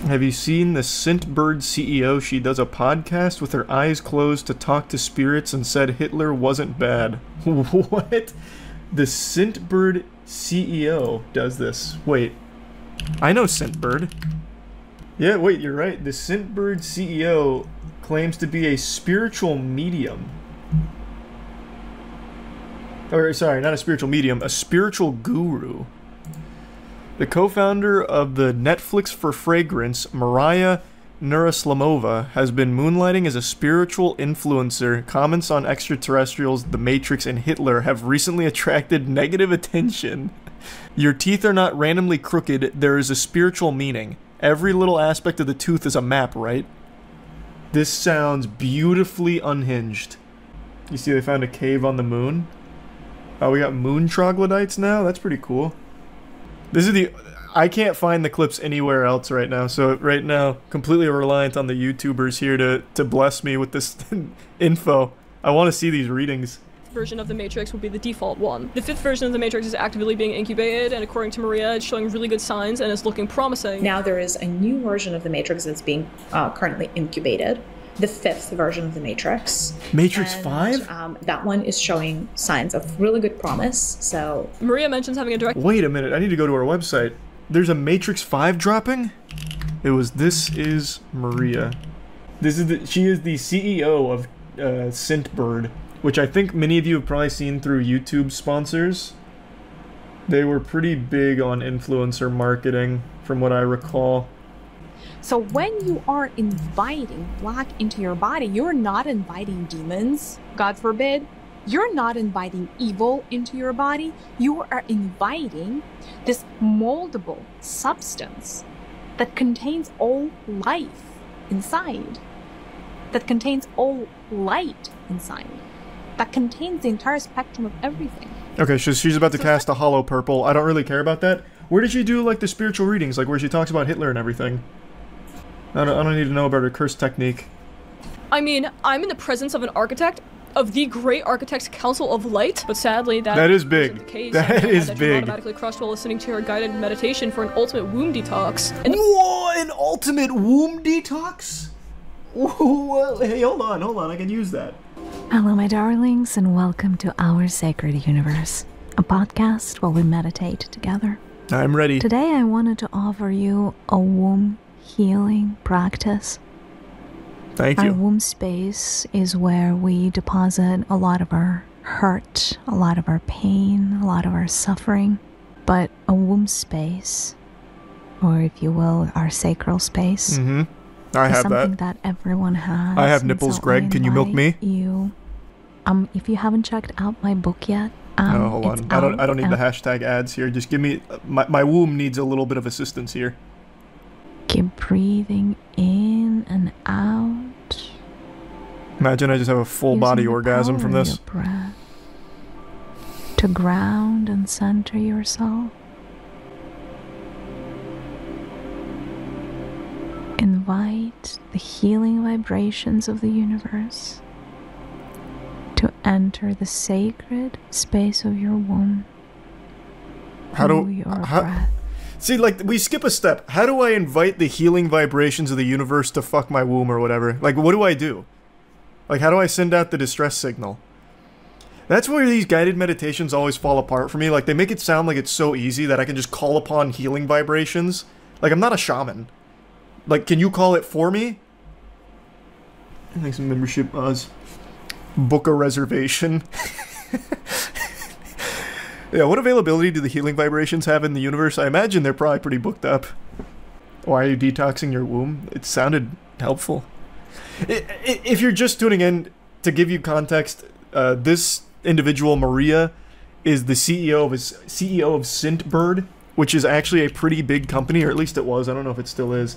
Have you seen the Scintbird CEO? She does a podcast with her eyes closed to talk to spirits and said Hitler wasn't bad. What? The Scintbird CEO does this. Wait. I know Scintbird. Yeah, wait, you're right. The Scintbird CEO claims to be a spiritual medium. Or, sorry, not a spiritual medium, a spiritual guru. The co-founder of the Netflix for Fragrance, Mariah Nuraslamova, has been moonlighting as a spiritual influencer. Comments on extraterrestrials, The Matrix, and Hitler have recently attracted negative attention. Your teeth are not randomly crooked, there is a spiritual meaning. Every little aspect of the tooth is a map, right? This sounds beautifully unhinged. You see they found a cave on the moon? Oh, we got moon troglodytes now? That's pretty cool. This is the... I can't find the clips anywhere else right now, so right now, completely reliant on the YouTubers here to bless me with this info. I want to see these readings. Version of the Matrix will be the default one. The 5th version of the Matrix is actively being incubated, and according to Maria, it's showing really good signs and is looking promising. Now there is a new version of the Matrix that's being currently incubated. The 5th version of the Matrix. Matrix 5? That one is showing signs of really good promise, so... Maria mentions having a direct... Wait a minute, I need to go to our website. There's a Matrix 5 dropping? This is Maria. She is the CEO of Scintbird, which I think many of you have probably seen through YouTube sponsors. They were pretty big on influencer marketing, from what I recall. So when you are inviting black into your body, you're not inviting demons, God forbid. You're not inviting evil into your body. You are inviting this moldable substance that contains all life inside, that contains all light inside, that contains the entire spectrum of everything. Okay, so she's about to cast a hollow purple. I don't really care about that. Where did she do, like, the spiritual readings, like where she talks about Hitler and everything? I don't need to know about her curse technique. I mean, I'm in the presence of an architect, of the Great Architects Council of Light, but sadly that is big. The case. That is big. You're automatically crushed while listening to her guided meditation for an ultimate womb detox. Whoa, an ultimate womb detox? Whoa, hey, hold on, I can use that. Hello, my darlings, and welcome to Our Sacred Universe, a podcast where we meditate together. I'm ready. Today I wanted to offer you a womb healing practice. Thank you. Our womb space is where we deposit a lot of our hurt, a lot of our pain, a lot of our suffering. But a womb space, or if you will, our sacral space, I have something that everyone has. I have nipples, so Greg. Can you milk me? If you haven't checked out my book yet, oh, hold on. I don't need the hashtag ads here. Just give me my womb needs a little bit of assistance here. Keep breathing in and out. Imagine I just have a full body orgasm from this. Breath to ground and center yourself. Invite the healing vibrations of the universe to enter the sacred space of your womb. Breath. See, like, we skip a step. How do I invite the healing vibrations of the universe to fuck my womb or whatever? Like, what do I do? Like, how do I send out the distress signal? That's where these guided meditations always fall apart for me. Like, they make it sound like it's so easy that I can just call upon healing vibrations. Like, I'm not a shaman. Like, can you call it for me? Thanks for membership, Oz. Book a reservation. Yeah, what availability do the healing vibrations have in the universe? I imagine they're probably pretty booked up. Why are you detoxing your womb? It sounded helpful. If you're just tuning in, to give you context, this individual, Maria, is the CEO of Scintbird, which is actually a pretty big company, or at least it was. I don't know if it still is.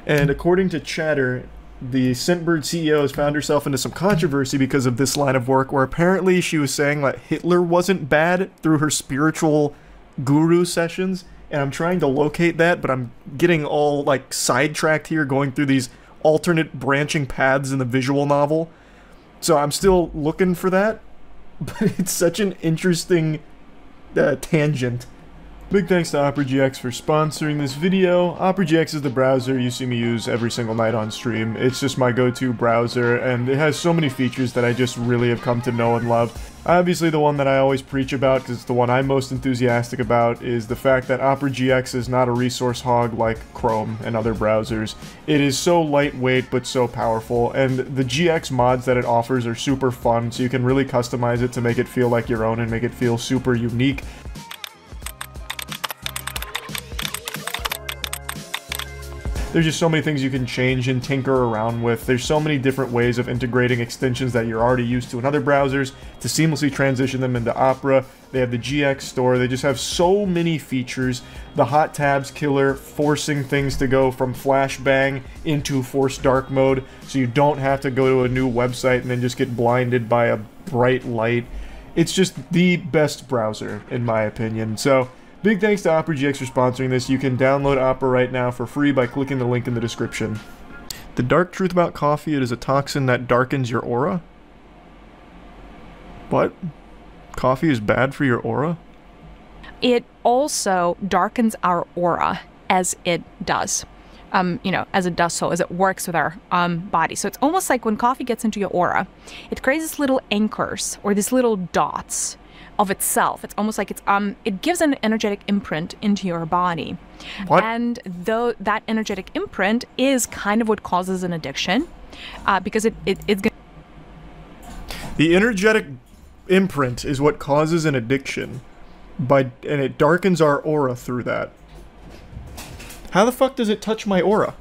And according to Chatter, the Scintbird CEO has found herself into some controversy because of this line of work, where apparently she was saying that Hitler wasn't bad through her spiritual guru sessions, and I'm trying to locate that, but I'm getting all, like, sidetracked here, going through these alternate branching paths in the visual novel. So I'm still looking for that, but it's such an interesting tangent Big thanks to OperaGX for sponsoring this video. OperaGX is the browser you see me use every single night on stream. It's just my go-to browser, and it has so many features that I just really have come to know and love. Obviously, the one that I always preach about, because it's the one I'm most enthusiastic about, is the fact that OperaGX is not a resource hog like Chrome and other browsers. It is so lightweight but so powerful, and the GX mods that it offers are super fun, so you can really customize it to make it feel like your own and make it feel super unique. There's just so many things you can change and tinker around with. There's so many different ways of integrating extensions that you're already used to in other browsers to seamlessly transition them into Opera. They have the GX store. They just have so many features. The hot tabs killer, forcing things to go from flashbang into forced dark mode, so you don't have to go to a new website and then just get blinded by a bright light. It's just the best browser, in my opinion. So, big thanks to OperaGX for sponsoring this. You can download Opera right now for free by clicking the link in the description. The dark truth about coffee, it is a toxin that darkens your aura? What? Coffee is bad for your aura? It also darkens our aura as it does. As it does so, as it works with our body. So it's almost like when coffee gets into your aura, it creates these little anchors or these little dots of itself. It's almost like it gives an energetic imprint into your body. What? And though that energetic imprint is kind of what causes an addiction, because it's gonna. The energetic imprint is what causes an addiction, and it darkens our aura through that. How the fuck does it touch my aura?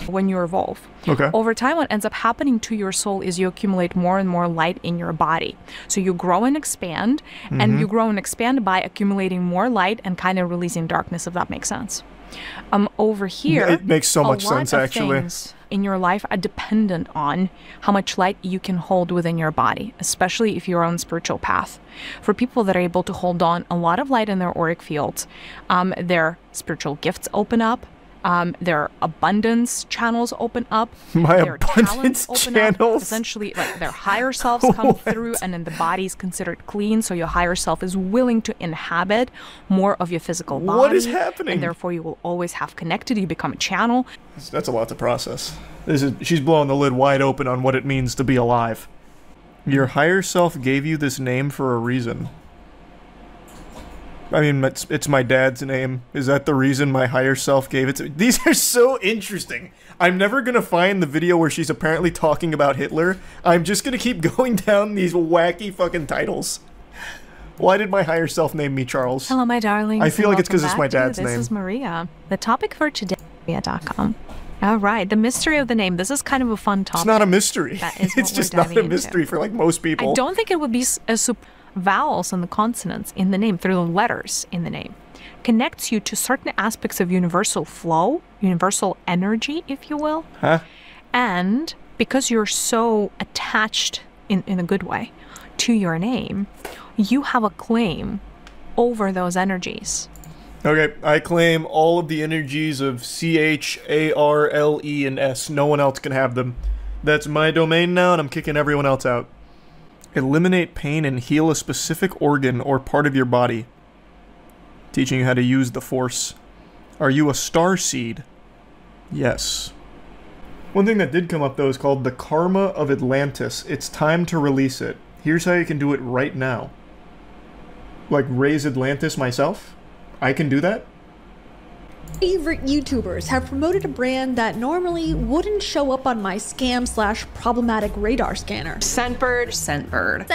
When you evolve. Okay. Over time, what ends up happening to your soul is you accumulate more and more light in your body. So you grow and expand, and you grow and expand by accumulating more light and kind of releasing darkness, if that makes sense. Over here, it makes so much sense, a lot of actually. things in your life are dependent on how much light you can hold within your body, especially if you're on a spiritual path. For people that are able to hold on a lot of light in their auric fields, their spiritual gifts open up. Their abundance channels open up. Their abundance channels? Essentially, like their higher selves come through, and then the body is considered clean, so your higher self is willing to inhabit more of your physical body. What is happening? And therefore, you will always have connected. You become a channel. That's a lot to process. She's blowing the lid wide open on what it means to be alive. Your higher self gave you this name for a reason. I mean, it's my dad's name. Is that the reason my higher self gave it to me? These are so interesting. I'm never gonna find the video where she's apparently talking about Hitler. I'm just gonna keep going down these wacky fucking titles. Why did my higher self name me Charles? Hello, my darlings. I feel like it's because it's my dad's name. This is Maria. The topic for today is Maria.com. All right, the mystery of the name. This is kind of a fun topic. It's not a mystery. That is It's just not a mystery for like most people. I don't think it would be vowels and the consonants in the name, through the letters in the name, connects you to certain aspects of universal flow, universal energy, if you will. Huh? And because you're so attached, in a good way, to your name, you have a claim over those energies. Okay, I claim all of the energies of C-H-A-R-L-E and S. No one else can have them. That's my domain now, and I'm kicking everyone else out. Eliminate pain and heal a specific organ or part of your body. Teaching you how to use the Force. Are you a star seed? Yes. One thing that did come up though is called the Karma of Atlantis. It's time to release it. Here's how you can do it right now. Like raise Atlantis myself? I can do that? Favorite YouTubers have promoted a brand that normally wouldn't show up on my scam/problematic radar scanner. Scentbird.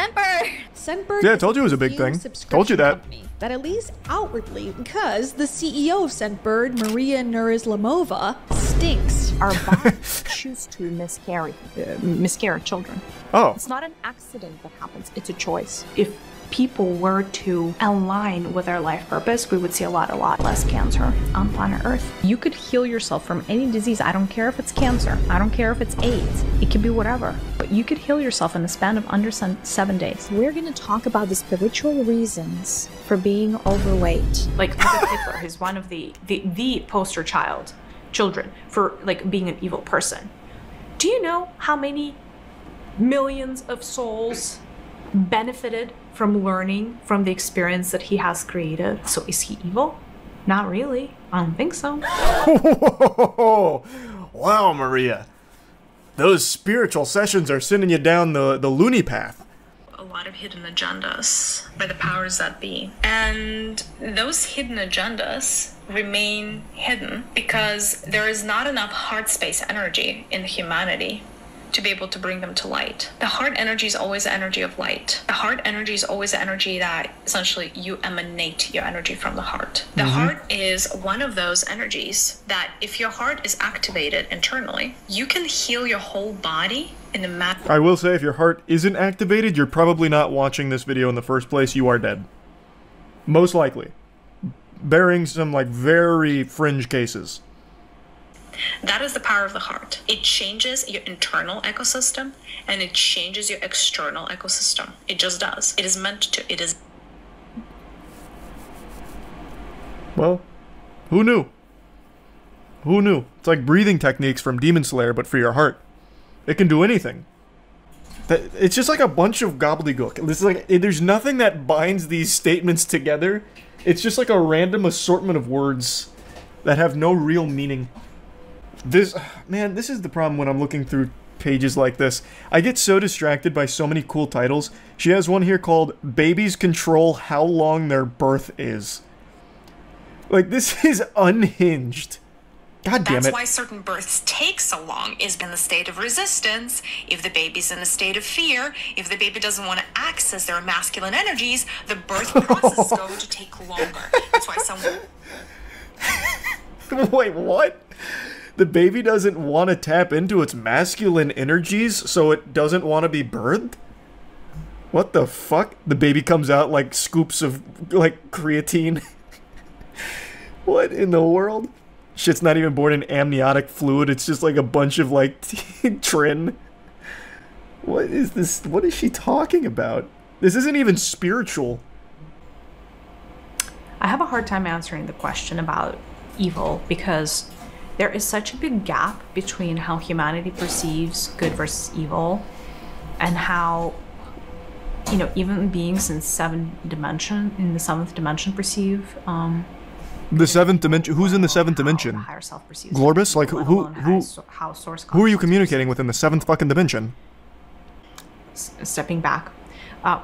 Yeah, I told you it was a big thing. Told you that. That at least outwardly, because the CEO of Scentbird, Maria Nurislamova, stinks. Our bodies choose to miscarry children. Oh. It's not an accident that happens. It's a choice. If people were to align with their life purpose, we would see a lot less cancer on planet Earth. You could heal yourself from any disease. I don't care if it's cancer. I don't care if it's AIDS. It could be whatever. But you could heal yourself in the span of under 7 days. We're going to talk about the spiritual reasons for being overweight. Like, look at Hitler. He's one of the poster children for, like, being an evil person. Do you know how many millions of souls benefited from learning from the experience that he has created. So is he evil? Not really. I don't think so. Wow, Maria. Those spiritual sessions are sending you down the loony path. A lot of hidden agendas by the powers that be. And those hidden agendas remain hidden because there is not enough heart space energy in humanity to be able to bring them to light. The heart energy is always the energy of light. The heart energy is always the energy that essentially you emanate your energy from the heart. The heart is one of those energies that if your heart is activated internally, you can heal your whole body in a matter. I will say, if your heart isn't activated, you're probably not watching this video in the first place. You are dead. Most likely. Bearing some, like, very fringe cases. That is the power of the heart. It changes your internal ecosystem and it changes your external ecosystem. It just does. It is meant to. It is. Well, who knew? Who knew? It's like breathing techniques from Demon Slayer, but for your heart. It can do anything. It's just like a bunch of gobbledygook. This is like, there's nothing that binds these statements together. It's just like a random assortment of words that have no real meaning. This is the problem when I'm looking through pages like this. I get so distracted by so many cool titles. She has one here called Babies Control How Long Their Birth Is. Like, this is unhinged. God damn it. That's why certain births take so long, is in the state of resistance. If the baby's in a state of fear, if the baby doesn't want to access their masculine energies, the birth process is going to take longer. That's why some... Wait, what? The baby doesn't want to tap into its masculine energies, so it doesn't want to be birthed? What the fuck? The baby comes out like scoops of, like, creatine. What in the world? Shit's not even born in amniotic fluid, it's just like a bunch of, like, trin. What is this? What is she talking about? This isn't even spiritual. I have a hard time answering the question about evil because there is such a big gap between how humanity perceives good versus evil and how, you know, even beings in the seventh dimension perceive. The seventh dimension? Who's in the seventh dimension? Higher self perceives. Glorbus? Like, who are you communicating with in the seventh fucking dimension? Stepping back.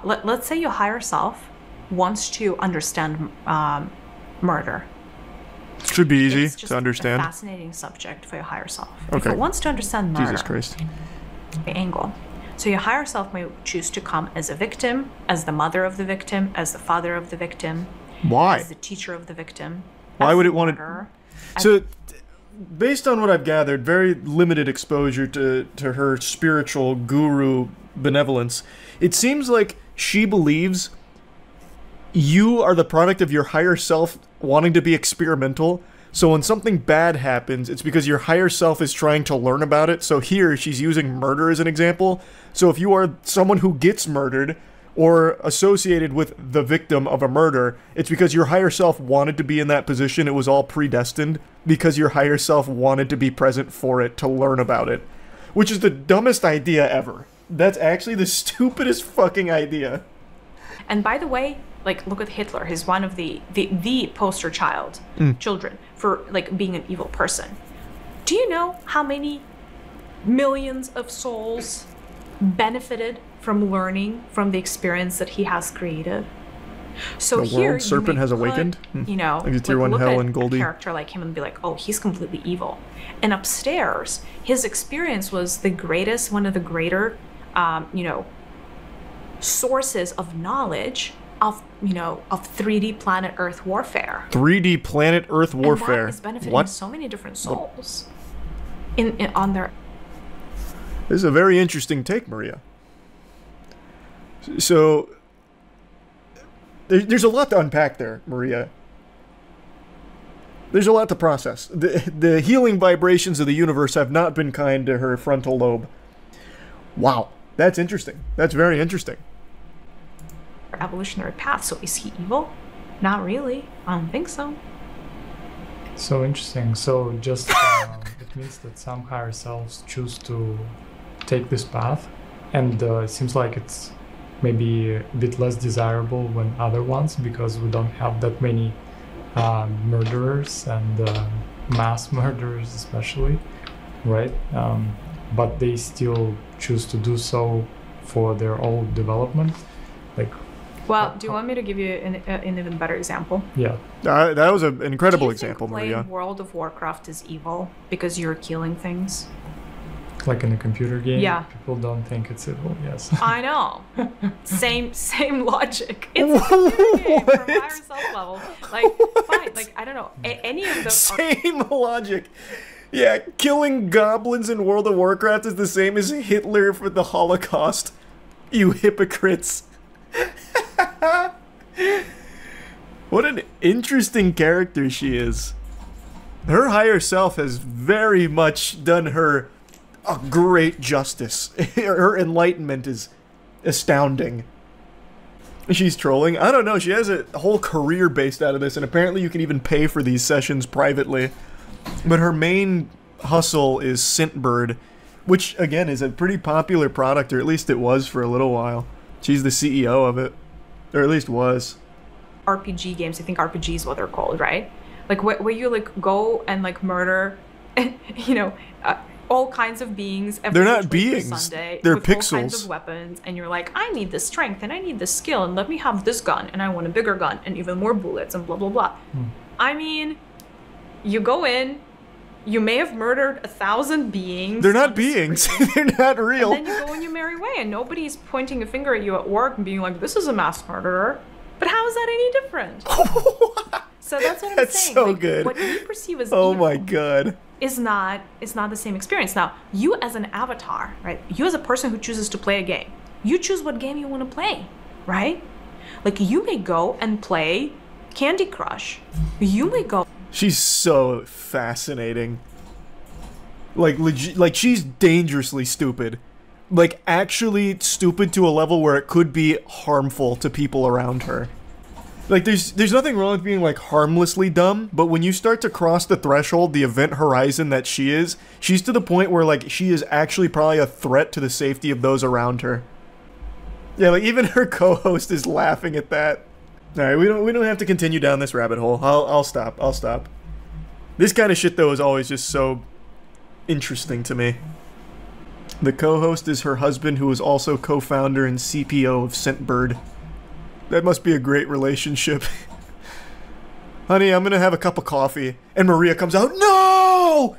Let's say your higher self wants to understand murder. Should be easy It's just to understand. A fascinating subject for your higher self. Okay. If it wants to understand murder, Jesus Christ. the angle. So your higher self may choose to come as a victim, as the mother of the victim, as the father of the victim. Why? As the teacher of the victim. Why would it want to? So, based on what I've gathered, very limited exposure to her spiritual guru benevolence, it seems like she believes you are the product of your higher self wanting to be experimental. So when something bad happens, it's because your higher self is trying to learn about it. So here, she's using murder as an example. So if you are someone who gets murdered or associated with the victim of a murder, it's because your higher self wanted to be in that position. It was all predestined because your higher self wanted to be present for it, to learn about it. Which is the dumbest idea ever. That's actually the stupidest fucking idea. And by the way, like, look at Hitler. He's one of the poster children for, like, being an evil person. Do you know how many millions of souls benefited from learning from the experience that he has created? So the here, world serpent has awakened. You know, like tier 1 hell and Goldie. A character like him and be like, oh, he's completely evil. And upstairs, his experience was the greatest, one of the greater, you know, sources of knowledge of, you know, of 3D planet Earth warfare. 3D planet Earth warfare. And that is benefiting what? So many different souls. On their. This is a very interesting take, Maria. So there's a lot to unpack there, Maria. There's a lot to process. The healing vibrations of the universe have not been kind to her frontal lobe. Wow, that's interesting. That's very interesting. Evolutionary path. So is he evil? Not really. I don't think so. So interesting. So just it means that some higher selves choose to take this path, and it seems like it's maybe a bit less desirable than other ones because we don't have that many murderers and mass murderers especially, right? But they still choose to do so for their own development. Like, well, do you want me to give you an even better example? Yeah. That was an incredible Do you example, think playing Maria. World of Warcraft is evil because you're killing things? Like in a computer game, Yeah. people don't think it's evil. Yes. I know. Same logic. It's a computer game from higher self level. Like, fine. Like, I don't know. Any of those. Same logic. Yeah, killing goblins in World of Warcraft is the same as Hitler for the Holocaust. You hypocrites. What an interesting character she is. Her higher self has very much done her a great justice. Her enlightenment is astounding. She's trolling? I don't know, she has a whole career based out of this, and apparently you can even pay for these sessions privately. But her main hustle is Scentbird, which, again, is a pretty popular product, or at least it was for a little while. She's the CEO of it. Or at least was. RPG games, I think RPG is what they're called, right? Like, where you, like, go and, like, murder, you know, all kinds of beings. They're not beings. Sunday, they're with pixels. All kinds of weapons, and you're like, I need this strength, and I need this skill, and let me have this gun, and I want a bigger gun, and even more bullets, and blah, blah, blah. I mean, you go in, you may have murdered 1,000 beings. They're not beings. They're not real. And then you go on your merry way, and nobody's pointing a finger at you at work and being like, this is a mass murderer. But how is that any different? So that's what I'm That's saying. so like, good. What you perceive as Oh evil my god. is not the same experience. Now, you as an avatar, right? You as a person who chooses to play a game, you choose what game you want to play, right? Like, you may go and play Candy Crush. You may go. She's so fascinating. Like, like she's dangerously stupid. Like, actually stupid to a level where it could be harmful to people around her. Like, there's nothing wrong with being, like, harmlessly dumb, but when you start to cross the threshold, the event horizon that she is, she's to the point where, like, she is actually probably a threat to the safety of those around her. Yeah, like, even her co-host is laughing at that. Alright, we don't have to continue down this rabbit hole. I'll stop. This kind of shit, though, is always just so interesting to me. The co-host is her husband, who is also co-founder and CPO of Scentbird. That must be a great relationship. Honey, I'm gonna have a cup of coffee. And Maria comes out, no!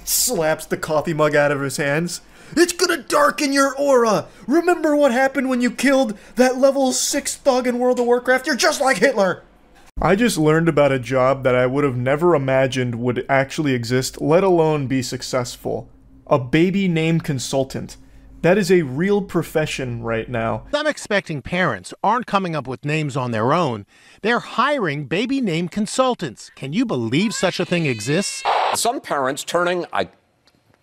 Slaps the coffee mug out of his hands. It's gonna darken your aura! Remember what happened when you killed that level 6 thug in World of Warcraft? You're just like Hitler! I just learned about a job that I would have never imagined would actually exist, let alone be successful. A baby name consultant. That is a real profession right now. Some expecting parents aren't coming up with names on their own. They're hiring baby name consultants. Can you believe such a thing exists? Some parents turning,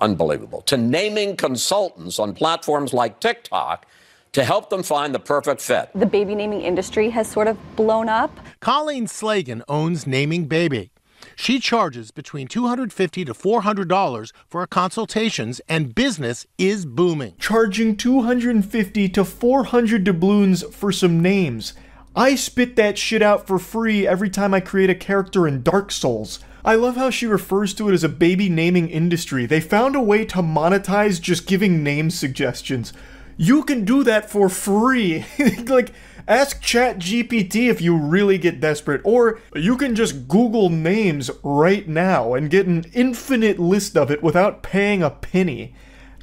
unbelievable, to naming consultants on platforms like TikTok to help them find the perfect fit. The baby naming industry has sort of blown up. Colleen Slagan owns Naming Baby. She charges between $250 to $400 for her consultations, and business is booming. Charging $250 to $400 doubloons for some names. I spit that shit out for free every time I create a character in Dark Souls. I love how she refers to it as a baby naming industry. They found a way to monetize just giving name suggestions. You can do that for free. Like, ask ChatGPT if you really get desperate, or you can just Google names right now and get an infinite list of it without paying a penny.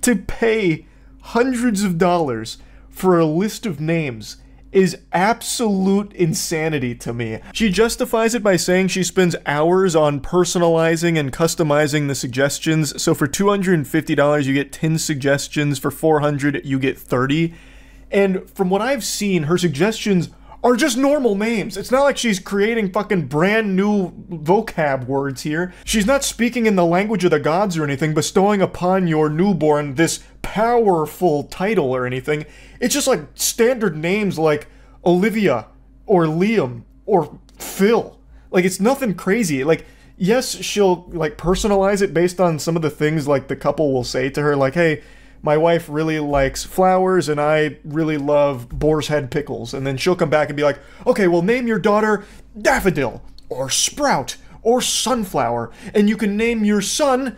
To pay hundreds of dollars for a list of names is absolute insanity to me. She justifies it by saying she spends hours on personalizing and customizing the suggestions, so for $250 you get 10 suggestions, for $400 you get 30. And from what I've seen, her suggestions are just normal names. It's not like she's creating fucking brand new vocab words here. She's not speaking in the language of the gods or anything, bestowing upon your newborn this powerful title or anything. It's just like standard names like Olivia or Liam or Phil. Like, it's nothing crazy. Like, yes, she'll like personalize it based on some of the things like the couple will say to her, like, hey, my wife really likes flowers and I really love boar's head pickles. And then she'll come back and be like, okay, well, name your daughter Daffodil or Sprout or Sunflower. And you can name your son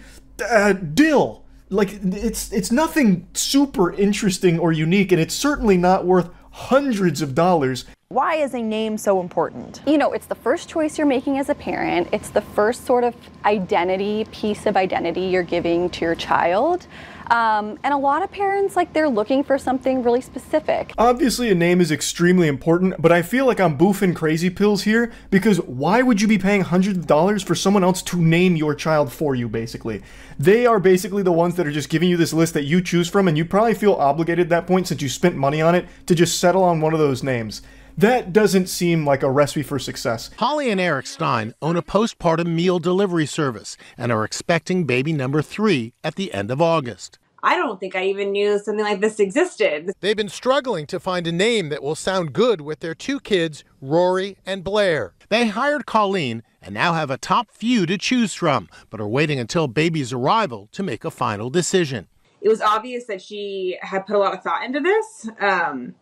Dill. Like, it's nothing super interesting or unique, and it's certainly not worth hundreds of dollars. Why is a name so important? You know, it's the first choice you're making as a parent. It's the first sort of piece of identity you're giving to your child. And a lot of parents, like, they're looking for something really specific. Obviously, a name is extremely important, but I feel like I'm boofing crazy pills here, because why would you be paying hundreds of dollars for someone else to name your child for you, basically? They are basically the ones that are just giving you this list that you choose from, and you probably feel obligated at that point, since you spent money on it, to just settle on one of those names. That doesn't seem like a recipe for success. Holly and Eric Stein own a postpartum meal delivery service and are expecting baby number 3 at the end of August. I don't think I even knew something like this existed. They've been struggling to find a name that will sound good with their 2 kids, Rory and Blair. They hired Colleen and now have a top few to choose from, but are waiting until baby's arrival to make a final decision. It was obvious that she had put a lot of thought into this, and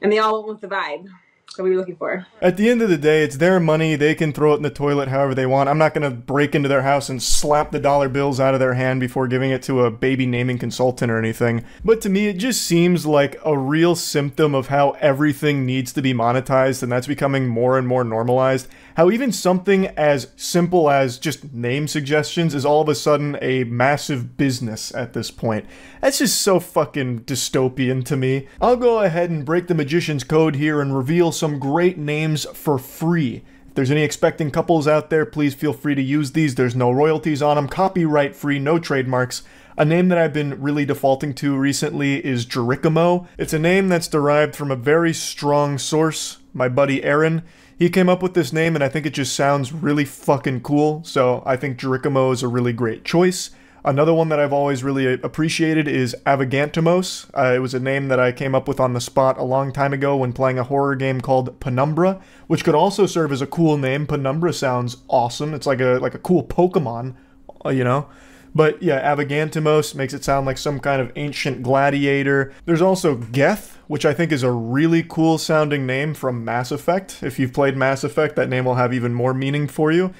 they all went with the vibe that we were looking for. At the end of the day, it's their money. They can throw it in the toilet however they want. I'm not going to break into their house and slap the dollar bills out of their hand before giving it to a baby naming consultant or anything. But to me, it just seems like a real symptom of how everything needs to be monetized, and that's becoming more and more normalized. How even something as simple as just name suggestions is all of a sudden a massive business at this point. That's just so fucking dystopian to me. I'll go ahead and break the magician's code here and reveal some great names for free. If there's any expecting couples out there, please feel free to use these. There's no royalties on them, copyright free, no trademarks. A name that I've been really defaulting to recently is Jerichomo. It's a name that's derived from a very strong source, my buddy Aaron. He came up with this name and I think it just sounds really fucking cool, so I think Jerichomo is a really great choice. Another one that I've always really appreciated is Avagantimos. It was a name that I came up with on the spot a long time ago when playing a horror game called Penumbra, which could also serve as a cool name. Penumbra sounds awesome. It's like a cool Pokemon, you know? But yeah, Avagantimos makes it sound like some kind of ancient gladiator. There's also Geth, which I think is a really cool sounding name from Mass Effect. If you've played Mass Effect, that name will have even more meaning for you.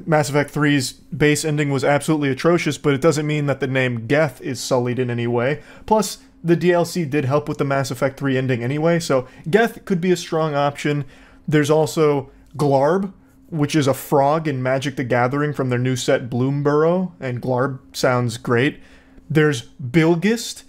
Mass Effect 3's base ending was absolutely atrocious, but it doesn't mean that the name Geth is sullied in any way. Plus, the DLC did help with the Mass Effect 3 ending anyway, so Geth could be a strong option. There's also Glarb, which is a frog in Magic the Gathering from their new set Bloomburrow, and Glarb sounds great. There's Bilgist,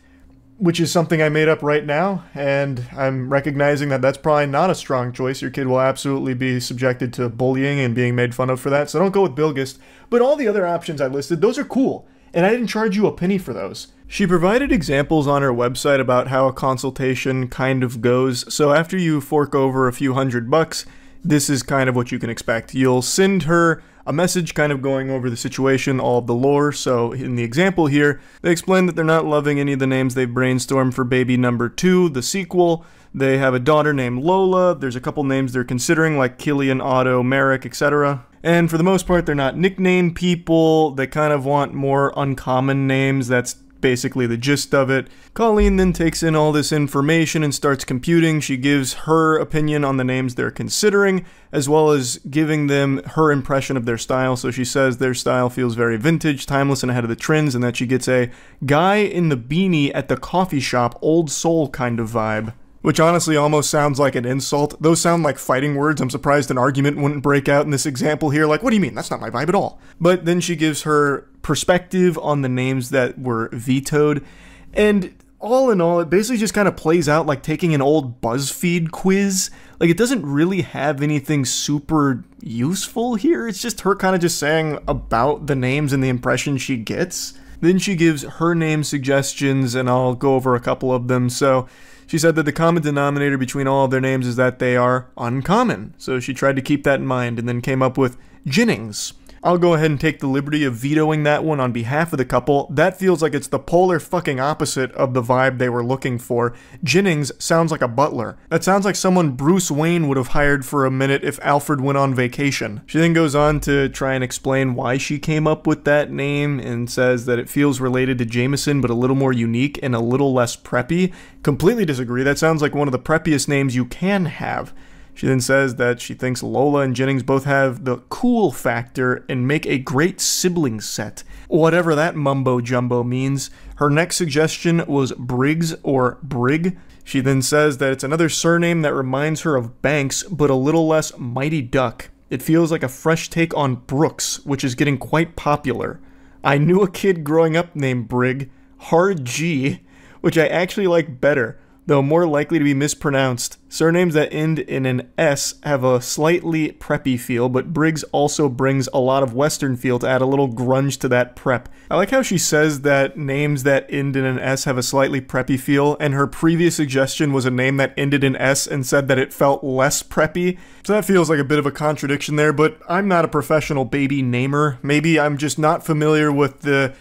which is something I made up right now, and I'm recognizing that that's probably not a strong choice. Your kid will absolutely be subjected to bullying and being made fun of for that, so don't go with Bilgist. But all the other options I listed, those are cool, and I didn't charge you a penny for those. She provided examples on her website about how a consultation kind of goes, so after you fork over a few $100, this is kind of what you can expect. You'll send her a message kind of going over the situation, all of the lore. So in the example here, they explain that they're not loving any of the names they've brainstormed for baby number 2, the sequel. They have a daughter named Lola. There's a couple names they're considering, like Killian, Otto, Merrick, etc. And for the most part, they're not nickname people. They kind of want more uncommon names. That's basically the gist of it. Colleen then takes in all this information and starts computing. She gives her opinion on the names they're considering, as well as giving them her impression of their style. So she says their style feels very vintage, timeless, and ahead of the trends, and that she gets a guy in the beanie at the coffee shop, old soul kind of vibe. Which honestly almost sounds like an insult. Those sound like fighting words. I'm surprised an argument wouldn't break out in this example here. Like, what do you mean? That's not my vibe at all. But then she gives her perspective on the names that were vetoed. And all in all, it basically just kind of plays out like taking an old BuzzFeed quiz. Like, it doesn't really have anything super useful here. It's just her kind of just saying about the names and the impression she gets. Then she gives her name suggestions, and I'll go over a couple of them. So she said that the common denominator between all of their names is that they are uncommon. So she tried to keep that in mind and then came up with Jennings. I'll go ahead and take the liberty of vetoing that one on behalf of the couple. That feels like it's the polar fucking opposite of the vibe they were looking for. Jennings sounds like a butler. That sounds like someone Bruce Wayne would have hired for a minute if Alfred went on vacation. She then goes on to try and explain why she came up with that name and says that it feels related to Jameson but a little more unique and a little less preppy. Completely disagree. That sounds like one of the preppiest names you can have. She then says that she thinks Lola and Jennings both have the cool factor and make a great sibling set. Whatever that mumbo-jumbo means. Her next suggestion was Briggs or Brig. She then says that it's another surname that reminds her of Banks, but a little less Mighty Duck. It feels like a fresh take on Brooks, which is getting quite popular. I knew a kid growing up named Brig, Hard G, which I actually like better, though more likely to be mispronounced. Surnames that end in an S have a slightly preppy feel, but Briggs also brings a lot of Western feel to add a little grunge to that prep. I like how she says that names that end in an S have a slightly preppy feel, and her previous suggestion was a name that ended in S and said that it felt less preppy. So that feels like a bit of a contradiction there, but I'm not a professional baby namer. Maybe I'm just not familiar with the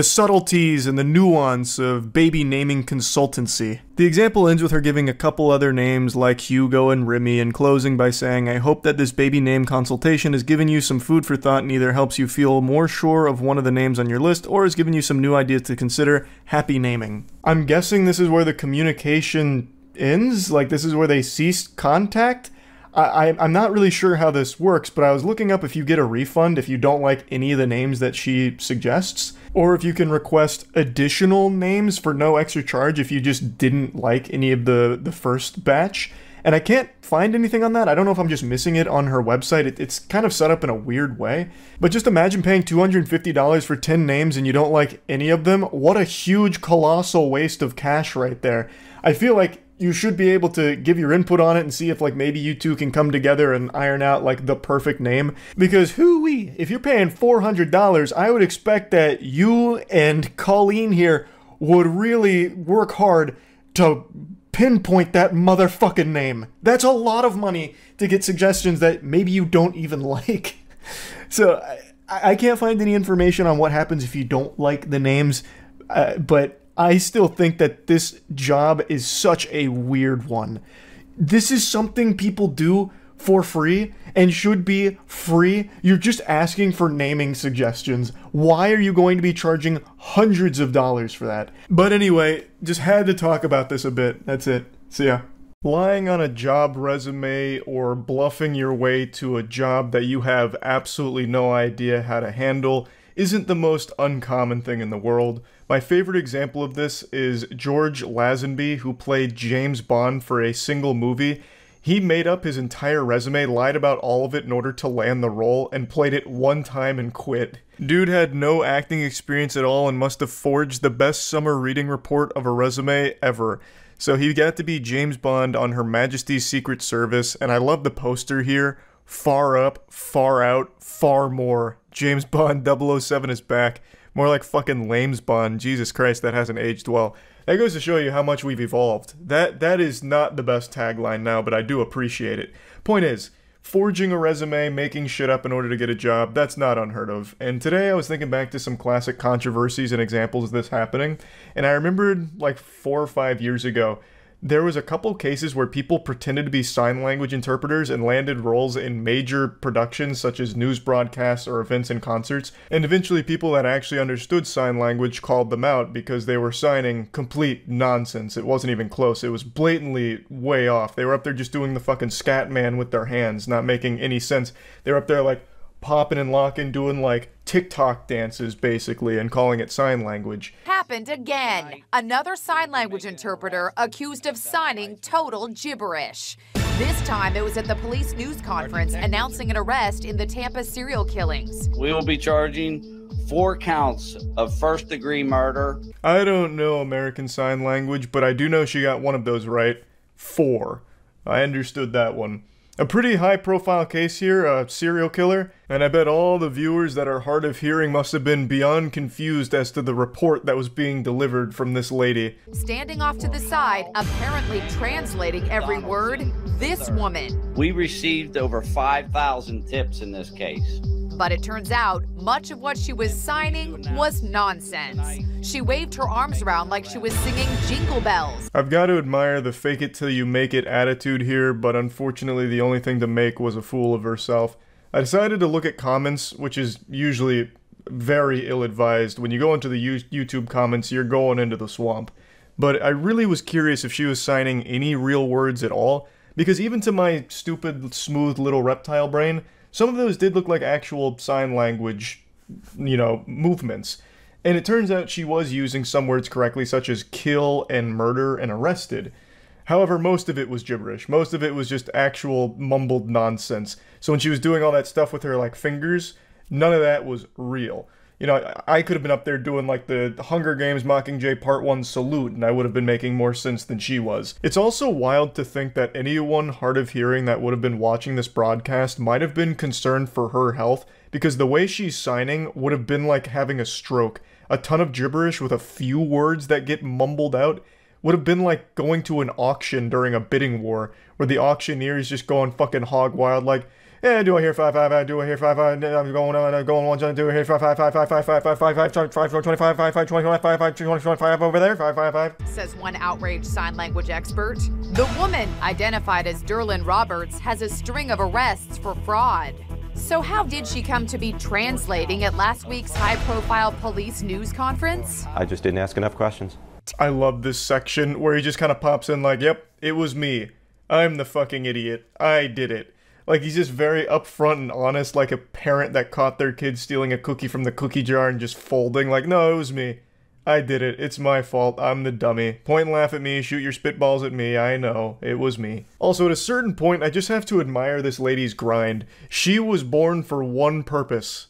subtleties and the nuance of baby naming consultancy. The example ends with her giving a couple other names like Hugo and Remy and closing by saying, I hope that this baby name consultation has given you some food for thought and either helps you feel more sure of one of the names on your list or has given you some new ideas to consider. Happy naming. I'm guessing this is where the communication ends? Like this is where they ceased contact? I'm not really sure how this works, but I was looking up if you get a refund if you don't like any of the names that she suggests, or if you can request additional names for no extra charge if you just didn't like any of the first batch. And I can't find anything on that. I don't know if I'm just missing it on her website. It's kind of set up in a weird way. But just imagine paying $250 for 10 names and you don't like any of them. What a huge, colossal waste of cash right there. I feel like you should be able to give your input on it and see if like maybe you two can come together and iron out like the perfect name. Because hoo-wee, if you're paying $400, I would expect that you and Colleen here would really work hard to pinpoint that motherfucking name. That's a lot of money to get suggestions that maybe you don't even like. So I can't find any information on what happens if you don't like the names, but I still think that this job is such a weird one. This is something people do for free and should be free. You're just asking for naming suggestions. Why are you going to be charging hundreds of dollars for that? But anyway, just had to talk about this a bit. That's it. See ya. Lying on a job resume or bluffing your way to a job that you have absolutely no idea how to handle isn't the most uncommon thing in the world. My favorite example of this is George Lazenby, who played James Bond for a single movie. He made up his entire resume, lied about all of it in order to land the role, and played it one time and quit. Dude had no acting experience at all and must have forged the best summer reading report of a resume ever. So he got to be James Bond on Her Majesty's Secret Service, and I love the poster here. Far up, far out, far more. James Bond 007 is back. More like fucking Lames Bond. Jesus Christ, that hasn't aged well. That goes to show you how much we've evolved. That is not the best tagline now, but I do appreciate it. Point is, forging a resume, making shit up in order to get a job, that's not unheard of. And today I was thinking back to some classic controversies and examples of this happening, and I remembered like 4 or 5 years ago, there was a couple cases where people pretended to be sign language interpreters and landed roles in major productions such as news broadcasts or events and concerts, and eventually people that actually understood sign language called them out because they were signing complete nonsense. It wasn't even close. It was blatantly way off. They were up there just doing the fucking scat man with their hands, not making any sense. They were up there like popping and locking, doing like TikTok dances basically, and calling it sign language. Happened again. Another sign language interpreter accused of signing total gibberish. This time it was at the police news conference announcing an arrest in the Tampa serial killings. We will be charging 4 counts of first-degree murder. I don't know American Sign Language, but I do know she got one of those right. 4. I understood that one. A pretty high-profile case here, a serial killer, and I bet all the viewers that are hard of hearing must have been beyond confused as to the report that was being delivered from this lady. Standing off to the side, apparently translating every word, this woman. We received over 5,000 tips in this case. But it turns out much of what she was signing was nonsense. She waved her arms around like she was singing Jingle Bells. I've got to admire the fake it till you make it attitude here, but unfortunately the only thing to make was a fool of herself. I decided to look at comments, which is usually very ill-advised. When you go into the YouTube comments, you're going into the swamp. But I really was curious if she was signing any real words at all, because even to my stupid, smooth little reptile brain, some of those did look like actual sign language, movements. And it turns out she was using some words correctly, such as kill and murder and arrested. However, most of it was gibberish. Most of it was just actual mumbled nonsense. So when she was doing all that stuff with her, fingers, none of that was real. I could have been up there doing, the Hunger Games Mockingjay Part 1 salute, and I would have been making more sense than she was. It's also wild to think that anyone hard of hearing that would have been watching this broadcast might have been concerned for her health, because the way she's signing would have been like having a stroke. A ton of gibberish with a few words that get mumbled out would have been like going to an auction during a bidding war, where the auctioneer is just going fucking hog wild, like, yeah, do I hear 5-5? Do I hear 5-5? I'm going 1, do I hear 5-5 over there? 5-5. Says one outraged sign language expert. The woman, identified as Derlin Roberts, has a string of arrests for fraud. So how did she come to be translating at last week's high-profile police news conference? I just didn't ask enough questions. I love this section where he just kind of pops in like, yep, it was me. I'm the fucking idiot. I did it. Like, he's just very upfront and honest, like a parent that caught their kid stealing a cookie from the cookie jar and just folding, like, no, it was me. I did it. It's my fault. I'm the dummy. Point and laugh at me, shoot your spitballs at me. I know. It was me. Also, at a certain point, I just have to admire this lady's grind. She was born for one purpose.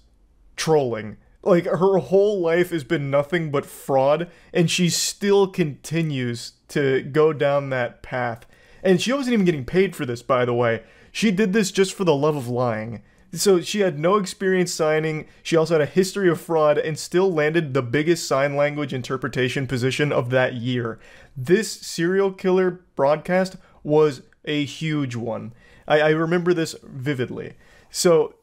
Trolling. Like, her whole life has been nothing but fraud, and she still continues to go down that path. And she wasn't even getting paid for this, by the way. She did this just for the love of lying. So she had no experience signing, she also had a history of fraud, and still landed the biggest sign language interpretation position of that year. This serial killer broadcast was a huge one. I remember this vividly. So,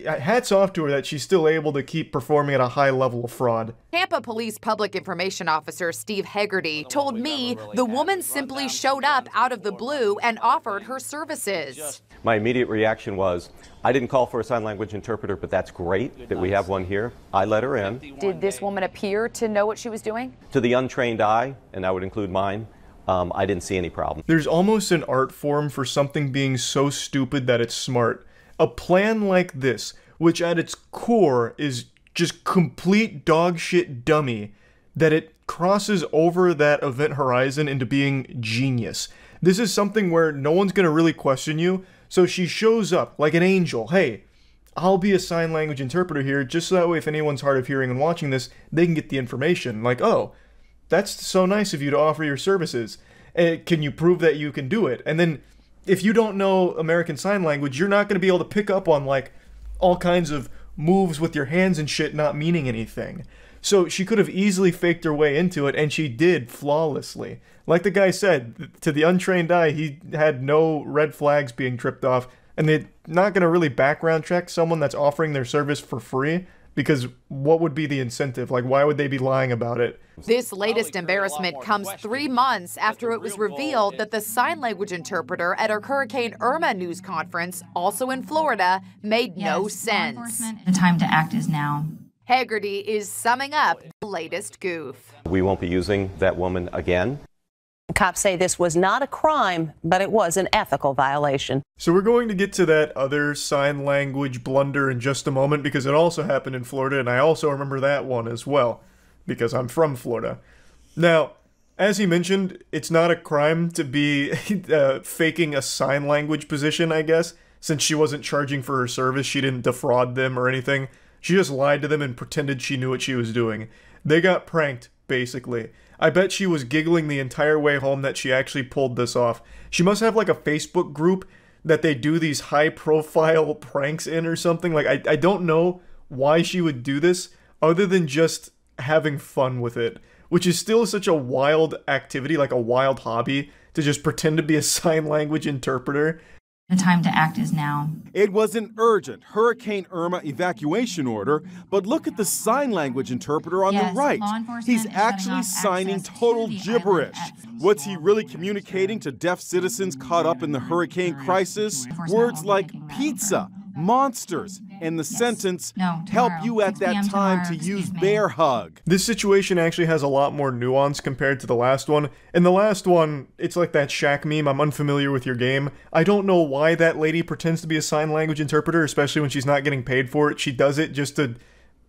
hats off to her that she's still able to keep performing at a high level of fraud. Tampa Police Public Information Officer Steve Hegarty told me the woman simply showed up out of the blue and offered her services. My immediate reaction was, I didn't call for a sign language interpreter, but that's great that we have one here. I let her in. Did this woman appear to know what she was doing? To the untrained eye, and that would include mine, I didn't see any problem. There's almost an art form for something being so stupid that it's smart. A plan like this, which at its core is just complete dogshit dummy, that it crosses over that event horizon into being genius. This is something where no one's gonna really question you, so she shows up like an angel. Hey, I'll be a sign language interpreter here, just so that way if anyone's hard of hearing and watching this, they can get the information. Like, oh, that's so nice of you to offer your services. Can you prove that you can do it? And then, if you don't know American Sign Language, you're not going to be able to pick up on, like, all kinds of moves with your hands and shit not meaning anything. So she could have easily faked her way into it, and she did flawlessly. Like the guy said, to the untrained eye, he had no red flags being tripped off, and they're not going to really background check someone that's offering their service for free, because what would be the incentive? Like, why would they be lying about it? This latest embarrassment comes 3 months after it was revealed that the sign language interpreter at a Hurricane Irma news conference, also in Florida, made no sense. The time to act is now. Hegarty is summing up the latest goof. We won't be using that woman again. Cops say this was not a crime, but it was an ethical violation. So we're going to get to that other sign language blunder in just a moment, because it also happened in Florida, and I also remember that one as well, because I'm from Florida. Now, as he mentioned, it's not a crime to be faking a sign language position, I guess. Since she wasn't charging for her service, she didn't defraud them or anything. She just lied to them and pretended she knew what she was doing. They got pranked, basically. I bet she was giggling the entire way home that she actually pulled this off. She must have like a Facebook group that they do these high-profile pranks in or something. Like, I don't know why she would do this, other than just having fun with it. Which is still such a wild activity, like a wild hobby, to just pretend to be a sign language interpreter. The time to act is now. It was an urgent Hurricane Irma evacuation order, but look at the sign language interpreter on the right. He's actually signing total gibberish. What's he really communicating to deaf citizens caught up in the hurricane crisis? Words like pizza, monsters, and the sentence, help you at that time to use bear hug. This situation actually has a lot more nuance compared to the last one. In the last one, it's like that Shaq meme, I'm unfamiliar with your game. I don't know why that lady pretends to be a sign language interpreter, especially when she's not getting paid for it. She does it just to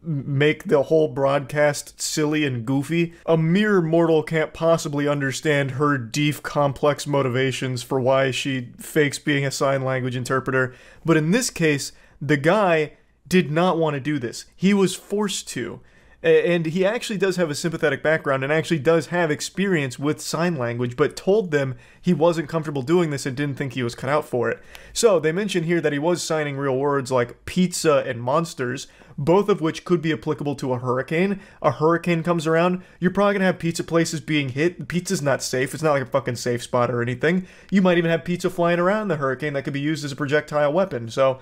make the whole broadcast silly and goofy. A mere mortal can't possibly understand her deep, complex motivations for why she fakes being a sign language interpreter. But in this case, the guy did not want to do this. He was forced to. And he actually does have a sympathetic background and actually does have experience with sign language, but told them he wasn't comfortable doing this and didn't think he was cut out for it. So they mention here that he was signing real words like pizza and monsters, both of which could be applicable to a hurricane. A hurricane comes around, you're probably gonna have pizza places being hit. Pizza's not safe. It's not like a fucking safe spot or anything. You might even have pizza flying around the hurricane that could be used as a projectile weapon. So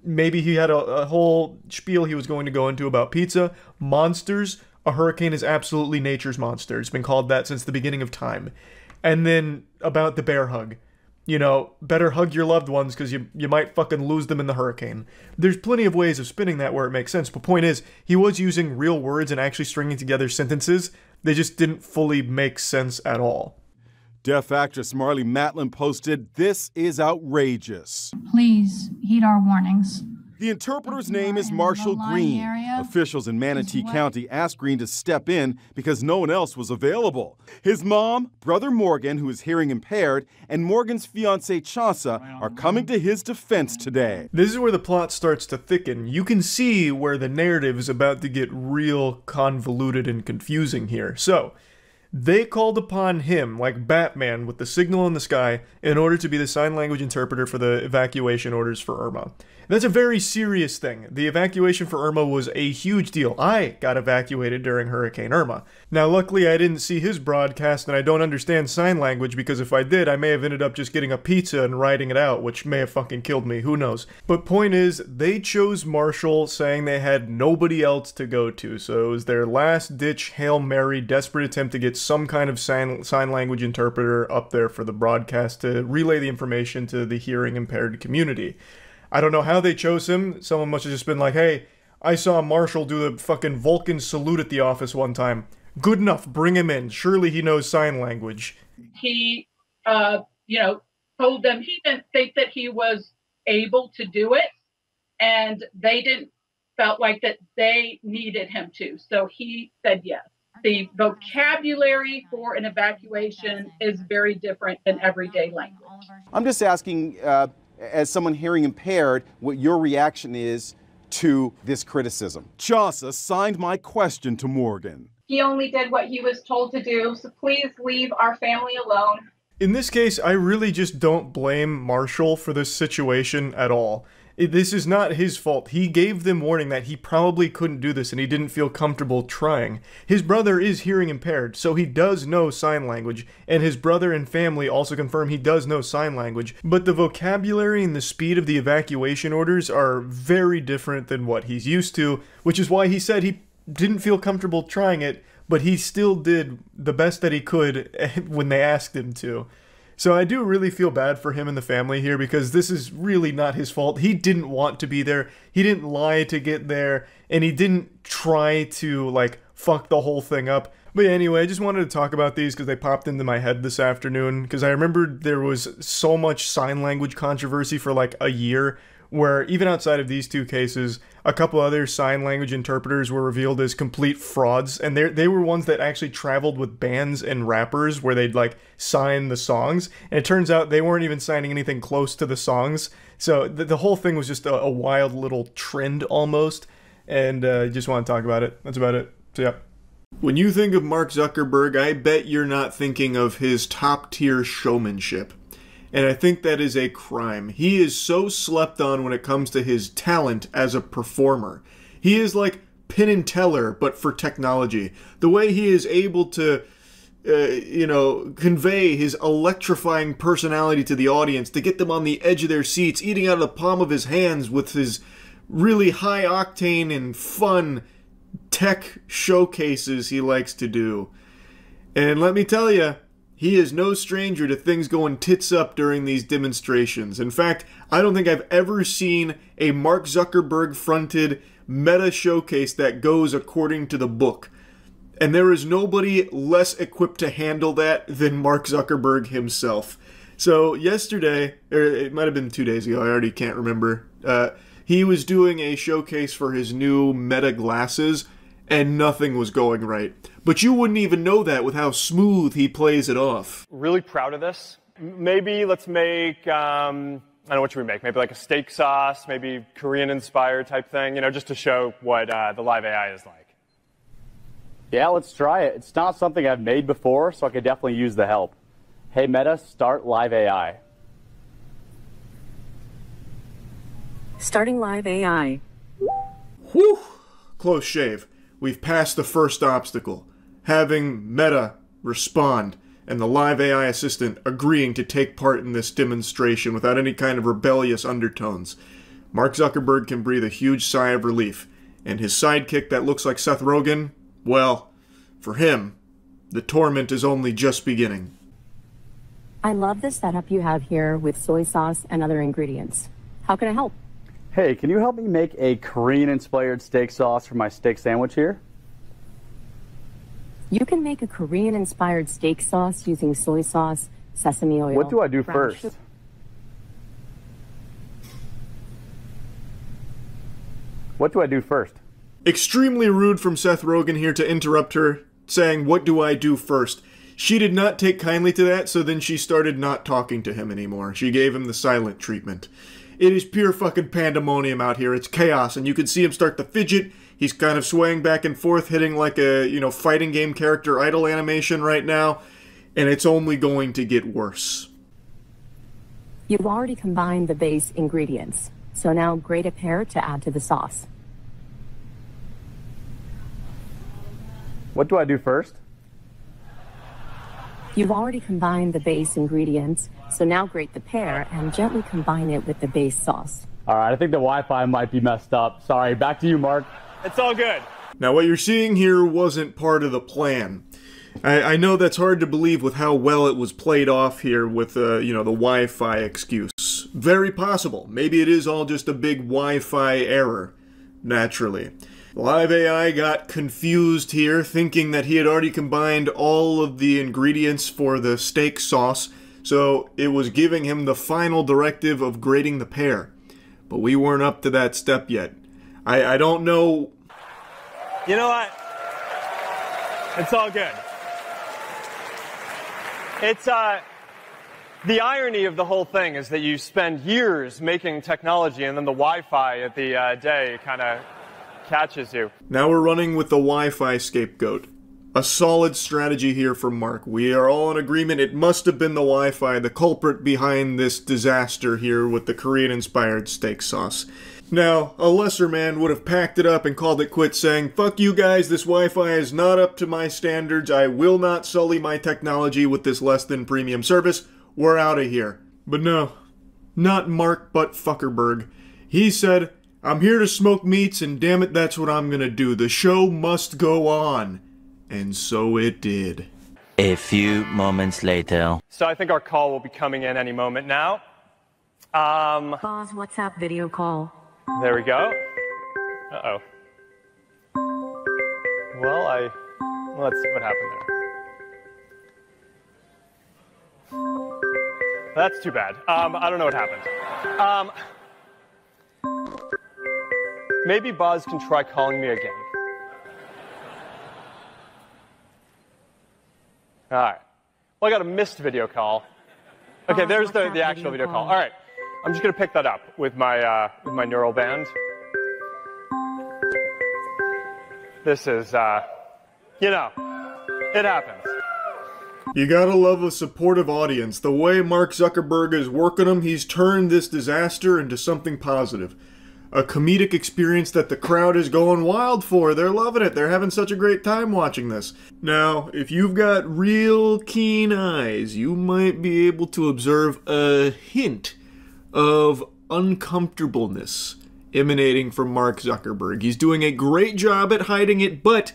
maybe he had a whole spiel he was going to go into about pizza. Monsters. A hurricane is absolutely nature's monster. It's been called that since the beginning of time. And then about the bear hug. You know, better hug your loved ones because you might fucking lose them in the hurricane. There's plenty of ways of spinning that where it makes sense. But point is, he was using real words and actually stringing together sentences. They just didn't fully make sense at all. Deaf actress Marlee Matlin posted, "This is outrageous. Please heed our warnings. The interpreter's name is Marshall Green. Officials in Manatee County asked Green to step in because no one else was available. His mom, brother Morgan, who is hearing impaired, and Morgan's fiancée Chauncey are coming to his defense today." This is where the plot starts to thicken. You can see where the narrative is about to get real convoluted and confusing here. So, they called upon him, like Batman with the signal in the sky, in order to be the sign language interpreter for the evacuation orders for Irma. That's a very serious thing. The evacuation for Irma was a huge deal. I got evacuated during Hurricane Irma. Now, luckily, I didn't see his broadcast, and I don't understand sign language, because if I did, I may have ended up just getting a pizza and writing it out, which may have fucking killed me. Who knows? But point is, they chose Marshall, saying they had nobody else to go to, so it was their last-ditch Hail Mary, desperate attempt to get some kind of sign language interpreter up there for the broadcast to relay the information to the hearing-impaired community. I don't know how they chose him. Someone must have just been like, hey, I saw Marshall do the fucking Vulcan salute at the office one time. Good enough, bring him in. Surely he knows sign language. He, told them he didn't think that he was able to do it, and felt like that they needed him to. So he said yes. The vocabulary for an evacuation is very different than everyday language. I'm just asking, as someone hearing impaired, what your reaction is to this criticism. Chauncey signed my question to Morgan. He only did what he was told to do, so please leave our family alone. In this case, I really just don't blame Marshall for this situation at all. This is not his fault. He gave them warning that he probably couldn't do this and he didn't feel comfortable trying. His brother is hearing impaired, so he does know sign language, and his brother and family also confirm he does know sign language, but the vocabulary and the speed of the evacuation orders are very different than what he's used to, which is why he said he didn't feel comfortable trying it, but he still did the best that he could when they asked him to. So I do really feel bad for him and the family here, because this is really not his fault. He didn't want to be there. He didn't lie to get there, and he didn't try to, fuck the whole thing up. But anyway, I just wanted to talk about these because they popped into my head this afternoon, because I remembered there was so much sign language controversy for a year, where even outside of these two cases, a couple other sign language interpreters were revealed as complete frauds, and they were ones that actually traveled with bands and rappers where they'd sign the songs, and it turns out they weren't even signing anything close to the songs. So the whole thing was just a wild little trend almost, and just want to talk about it. That's about it. So yeah. When you think of Mark Zuckerberg, I bet you're not thinking of his top-tier showmanship. And I think that is a crime. He is so slept on when it comes to his talent as a performer. He is like Penn and Teller, but for technology. The way he is able to convey his electrifying personality to the audience, to get them on the edge of their seats, eating out of the palm of his hands with his really high octane and fun tech showcases he likes to do. And let me tell you, he is no stranger to things going tits up during these demonstrations. In fact, I don't think I've ever seen a Mark Zuckerberg-fronted meta showcase that goes according to the book. And there is nobody less equipped to handle that than Mark Zuckerberg himself. So yesterday, or it might have been 2 days ago, I already can't remember, he was doing a showcase for his new Meta glasses, and nothing was going right. But you wouldn't even know that with how smooth he plays it off. Really proud of this. Maybe let's make, I don't know, what should we make? Maybe like a steak sauce, maybe Korean-inspired type thing, just to show what the live AI is like. Yeah, let's try it. It's not something I've made before, so I could definitely use the help. Hey, Meta, start live AI. Starting live AI. Whew! Close shave. We've passed the first obstacle. Having Meta respond and the live AI assistant agreeing to take part in this demonstration without any kind of rebellious undertones. Mark Zuckerberg can breathe a huge sigh of relief. And his sidekick that looks like Seth Rogen, well, for him, the torment is only just beginning. I love the setup you have here with soy sauce and other ingredients. How can I help? Hey, can you help me make a Korean-inspired steak sauce for my steak sandwich here? You can make a Korean-inspired steak sauce using soy sauce, sesame oil. What do I do brown first? sugar- What do I do first? Extremely rude from Seth Rogen here to interrupt her, saying, "What do I do first?" She did not take kindly to that, so then she started not talking to him anymore. She gave him the silent treatment. It is pure fucking pandemonium out here. It's chaos, and you can see him start to fidget. He's kind of swaying back and forth, hitting like a, fighting game character idle animation right now, and it's only going to get worse. You've already combined the base ingredients, so now grate a pear to add to the sauce. What do I do first? You've already combined the base ingredients, so now grate the pear and gently combine it with the base sauce. All right, I think the Wi-Fi might be messed up. Sorry, back to you, Mark. It's all good. Now, what you're seeing here wasn't part of the plan. I know that's hard to believe with how well it was played off here with, the Wi-Fi excuse. Very possible. Maybe it is all just a big Wi-Fi error, naturally. Live AI got confused here, thinking that he had already combined all of the ingredients for the steak sauce, so it was giving him the final directive of grating the pear. But we weren't up to that step yet. I don't know... You know what? It's all good. It's, the irony of the whole thing is that you spend years making technology and then the Wi-Fi at the day kind of catches you. Now we're running with the Wi-Fi scapegoat. A solid strategy here from Mark. We are all in agreement it must have been the Wi-Fi, the culprit behind this disaster here with the Korean-inspired steak sauce. Now, a lesser man would have packed it up and called it quits, saying, "Fuck you guys, this Wi-Fi is not up to my standards. I will not sully my technology with this less than premium service. We're out of here." But no, not Mark but Zuckerberg. He said, "I'm here to smoke meats, and damn it, that's what I'm gonna do. The show must go on." And so it did. A few moments later. So I think our call will be coming in any moment now. Pause WhatsApp video call. There we go. Uh-oh. Well, let's see what happened there. That's too bad. I don't know what happened. Maybe Buzz can try calling me again. All right. Well, I got a missed video call. Okay, there's the actual video call. All right. I'm just going to pick that up with my neural band. This is, it happens. You gotta love a supportive audience. The way Mark Zuckerberg is working them, he's turned this disaster into something positive. a comedic experience that the crowd is going wild for. They're loving it. They're having such a great time watching this. Now, if you've got real keen eyes, you might be able to observe a hint of uncomfortableness emanating from Mark Zuckerberg. He's doing a great job at hiding it, but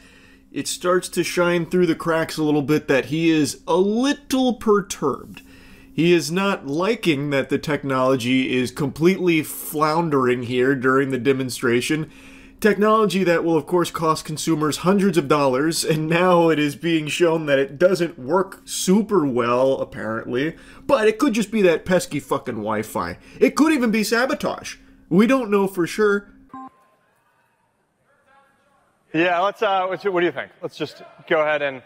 it starts to shine through the cracks a little bit that he is a little perturbed. He is not liking that the technology is completely floundering here during the demonstration. Technology that will, of course, cost consumers hundreds of dollars, and now it is being shown that it doesn't work super well, apparently. But it could just be that pesky fucking Wi-Fi. It could even be sabotage. We don't know for sure. Yeah, let's, what do you think? Let's just go ahead and...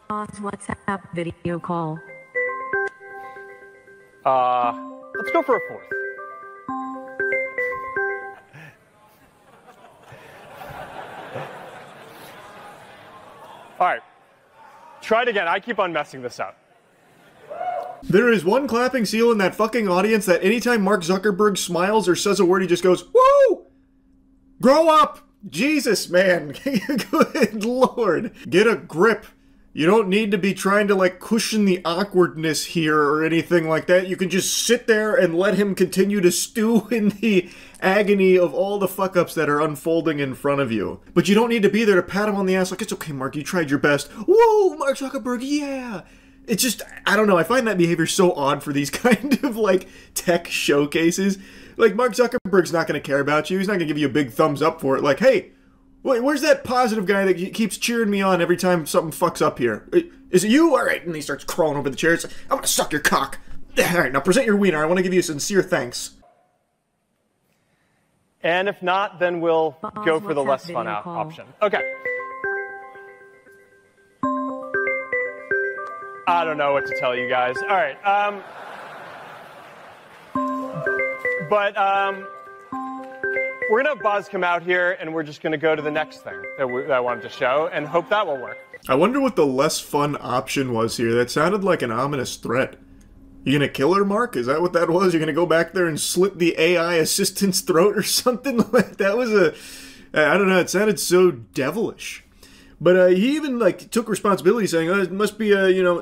WhatsApp video call. Let's go for a fourth. All right. Try it again. I keep on messing this up. There is one clapping seal in that fucking audience that anytime Mark Zuckerberg smiles or says a word, he just goes, "Woo! Grow up! Jesus, man. Good Lord. Get a grip. You don't need to be trying to, like, cushion the awkwardness here or anything like that. You can just sit there and let him continue to stew in the agony of all the fuck-ups that are unfolding in front of you. But you don't need to be there to pat him on the ass like, "It's okay, Mark, you tried your best. Whoa, Mark Zuckerberg, yeah!" It's just, I don't know, I find that behavior so odd for these kind of, like, tech showcases. Like, Mark Zuckerberg's not going to care about you. He's not going to give you a big thumbs up for it. Like, hey, wait, where's that positive guy that keeps cheering me on every time something fucks up here? Is it you? All right. And he starts crawling over the chair. It's like, "I'm going to suck your cock." All right, now present your wiener. I want to give you a sincere thanks. And if not, then we'll go for the less fun option. Okay. I don't know what to tell you guys. All right. We're going to have Boz come out here, and we're just going to go to the next thing that I wanted to show, and hope that will work. I wonder what the less fun option was here. That sounded like an ominous threat. You gonna kill her, Mark? Is that what that was? You're gonna go back there and slit the AI assistant's throat or something? That was I don't know, it sounded so devilish. But he even, like, took responsibility, saying, "Oh, it must be,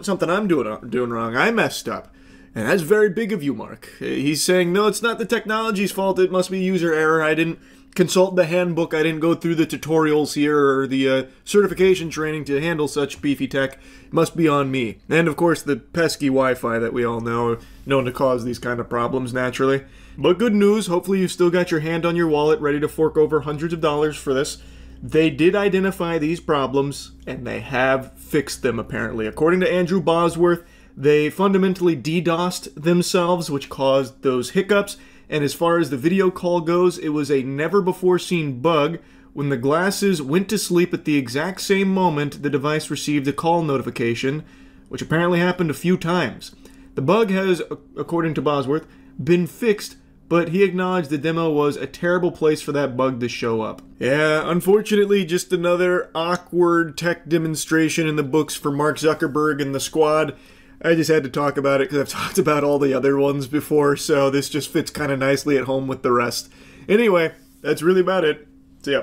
something I'm doing wrong. I messed up." And that's very big of you, Mark. He's saying, no, it's not the technology's fault. It must be user error. I didn't consult the handbook. I didn't go through the tutorials here or the certification training to handle such beefy tech. It must be on me. And, of course, the pesky Wi-Fi that we all know, known to cause these kind of problems, naturally. But good news. Hopefully you've still got your hand on your wallet ready to fork over hundreds of dollars for this. They did identify these problems, and they have fixed them, apparently. According to Andrew Bosworth, they fundamentally DDoSed themselves, which caused those hiccups. And as far as the video call goes, it was a never-before-seen bug. When the glasses went to sleep at the exact same moment, the device received a call notification, which apparently happened a few times. The bug has, according to Bosworth, been fixed, but he acknowledged the demo was a terrible place for that bug to show up. Yeah, unfortunately, just another awkward tech demonstration in the books for Mark Zuckerberg and the squad. I just had to talk about it because I've talked about all the other ones before, so this just fits kind of nicely at home with the rest. Anyway, that's really about it. See ya.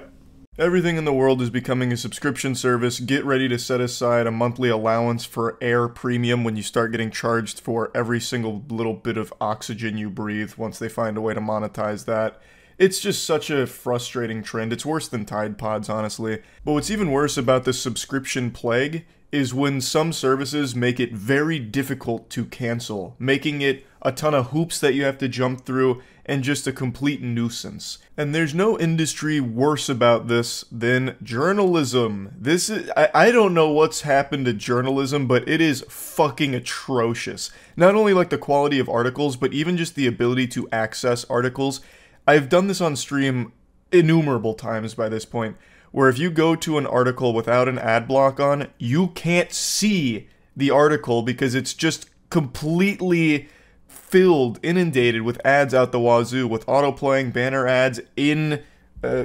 Everything in the world is becoming a subscription service. Get ready to set aside a monthly allowance for air premium when you start getting charged for every single little bit of oxygen you breathe once they find a way to monetize that. It's just such a frustrating trend. It's worse than Tide Pods, honestly. But what's even worse about this subscription plague is when some services make it very difficult to cancel, making it a ton of hoops that you have to jump through and just a complete nuisance. And there's no industry worse about this than journalism. This is, I don't know what's happened to journalism, but it is fucking atrocious. Not only like the quality of articles, but even just the ability to access articles. I've done this on stream innumerable times by this point, where if you go to an article without an ad block on, you can't see the article because it's just completely filled, inundated with ads out the wazoo, with auto-playing banner ads, in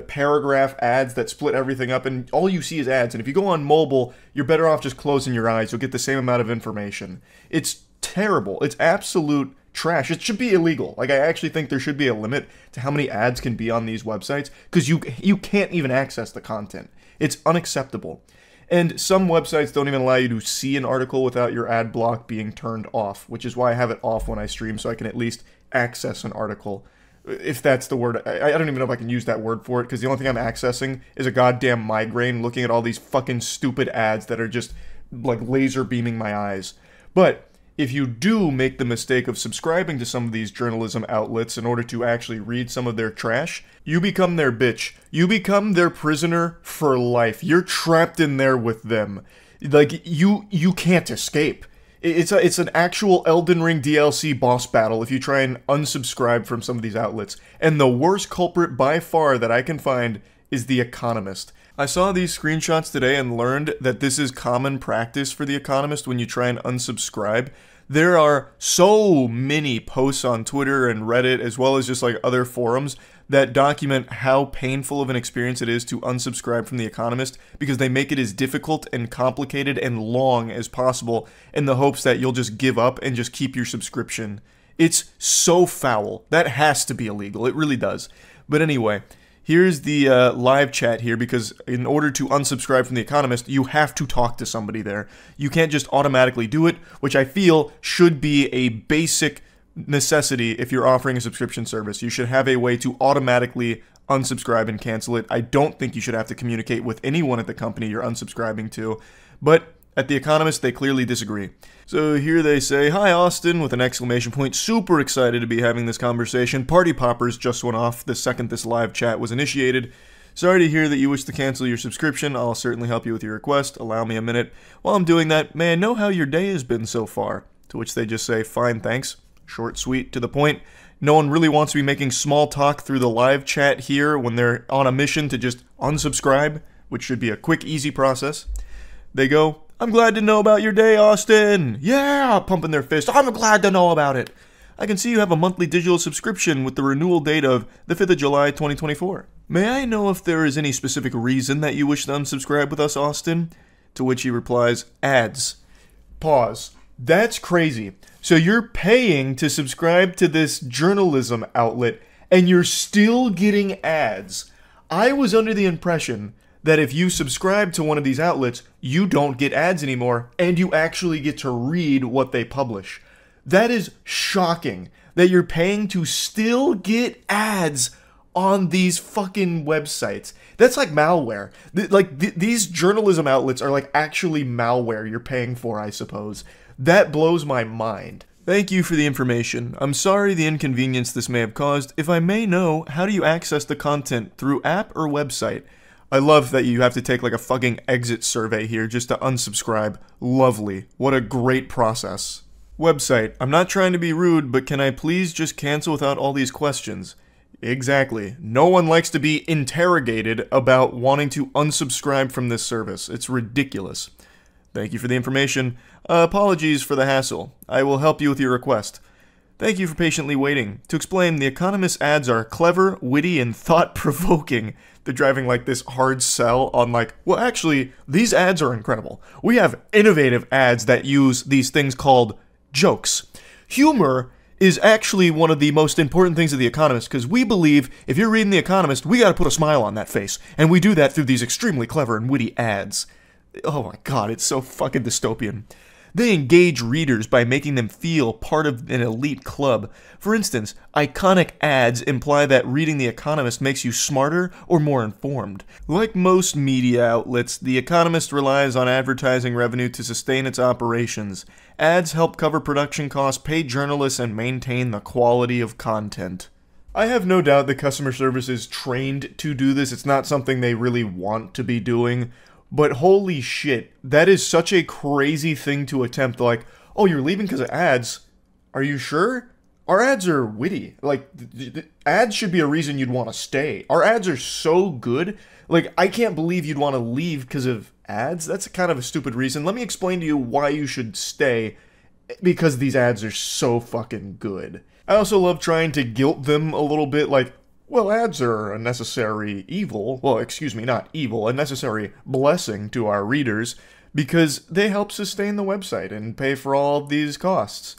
paragraph ads that split everything up, and all you see is ads. And if you go on mobile, you're better off just closing your eyes. You'll get the same amount of information. It's terrible. It's absolute trash. It should be illegal. Like, I actually think there should be a limit to how many ads can be on these websites, because you can't even access the content. It's unacceptable. And some websites don't even allow you to see an article without your ad block being turned off, which is why I have it off when I stream, so I can at least access an article. If that's the word. I don't even know if I can use that word for it, because the only thing I'm accessing is a goddamn migraine looking at all these fucking stupid ads that are just, like, laser beaming my eyes. But if you do make the mistake of subscribing to some of these journalism outlets in order to actually read some of their trash, you become their bitch. You become their prisoner for life. You're trapped in there with them. Like, you can't escape. It's an actual Elden Ring DLC boss battle if you try and unsubscribe from some of these outlets. And the worst culprit by far that I can find is The Economist. I saw these screenshots today and learned that this is common practice for The Economist when you try and unsubscribe. There are so many posts on Twitter and Reddit, as well as just like other forums, that document how painful of an experience it is to unsubscribe from The Economist, because they make it as difficult and complicated and long as possible in the hopes that you'll just give up and just keep your subscription. It's so foul. That has to be illegal. It really does. But anyway, here's the live chat here, because in order to unsubscribe from The Economist, you have to talk to somebody there. You can't just automatically do it, which I feel should be a basic necessity if you're offering a subscription service. You should have a way to automatically unsubscribe and cancel it. I don't think you should have to communicate with anyone at the company you're unsubscribing to, but at The Economist, they clearly disagree. So here they say, "Hi Austin," with an exclamation point. Super excited to be having this conversation. Party poppers just went off the second this live chat was initiated. Sorry to hear that you wish to cancel your subscription. I'll certainly help you with your request. Allow me a minute. While I'm doing that, may I know how your day has been so far? To which they just say, "Fine, thanks." Short, sweet, to the point. No one really wants to be making small talk through the live chat here when they're on a mission to just unsubscribe, which should be a quick, easy process. They go, "I'm glad to know about your day, Austin." Yeah, pumping their fist. "I'm glad to know about it. I can see you have a monthly digital subscription with the renewal date of the 5th of July, 2024. May I know if there is any specific reason that you wish to unsubscribe with us, Austin?" To which he replies, "Ads." Pause. That's crazy. So you're paying to subscribe to this journalism outlet, and you're still getting ads. I was under the impression that if you subscribe to one of these outlets, you don't get ads anymore, and you actually get to read what they publish. That is shocking, that you're paying to still get ads on these fucking websites. That's like malware. These journalism outlets are like actually malware you're paying for, I suppose. That blows my mind. Thank you for the information. I'm sorry the inconvenience this may have caused. If I may know, how do you access the content, through app or website? I love that you have to take like a fucking exit survey here just to unsubscribe. Lovely. What a great process. Website. I'm not trying to be rude, but can I please just cancel without all these questions? Exactly. No one likes to be interrogated about wanting to unsubscribe from this service. It's ridiculous. Thank you for the information. Apologies for the hassle. I will help you with your request. Thank you for patiently waiting. To explain, The Economist ads are clever, witty, and thought-provoking. They're driving like this hard sell on like, well actually, these ads are incredible. We have innovative ads that use these things called jokes. Humor is actually one of the most important things of The Economist, because we believe if you're reading The Economist, we gotta put a smile on that face. And we do that through these extremely clever and witty ads. Oh my god, it's so fucking dystopian. They engage readers by making them feel part of an elite club. For instance, iconic ads imply that reading The Economist makes you smarter or more informed. Like most media outlets, The Economist relies on advertising revenue to sustain its operations. Ads help cover production costs, pay journalists, and maintain the quality of content. I have no doubt that customer service is trained to do this. It's not something they really want to be doing. But holy shit, that is such a crazy thing to attempt. Like, oh, you're leaving because of ads? Are you sure? Our ads are witty. Like, ads should be a reason you'd want to stay. Our ads are so good. Like, I can't believe you'd want to leave because of ads. That's kind of a stupid reason. Let me explain to you why you should stay. Because these ads are so fucking good. I also love trying to guilt them a little bit, like, well, ads are a necessary evil. Well, excuse me, not evil. A necessary blessing to our readers because they help sustain the website and pay for all of these costs.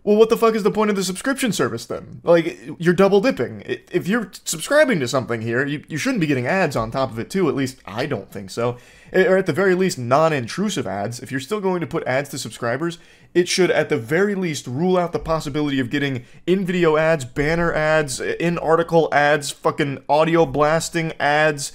Well, what the fuck is the point of the subscription service then? Like, you're double dipping. If you're subscribing to something here, you shouldn't be getting ads on top of it too, at least I don't think so. Or at the very least, non-intrusive ads. If you're still going to put ads to subscribers, it should at the very least rule out the possibility of getting in-video ads, banner ads, in-article ads, fucking audio blasting ads.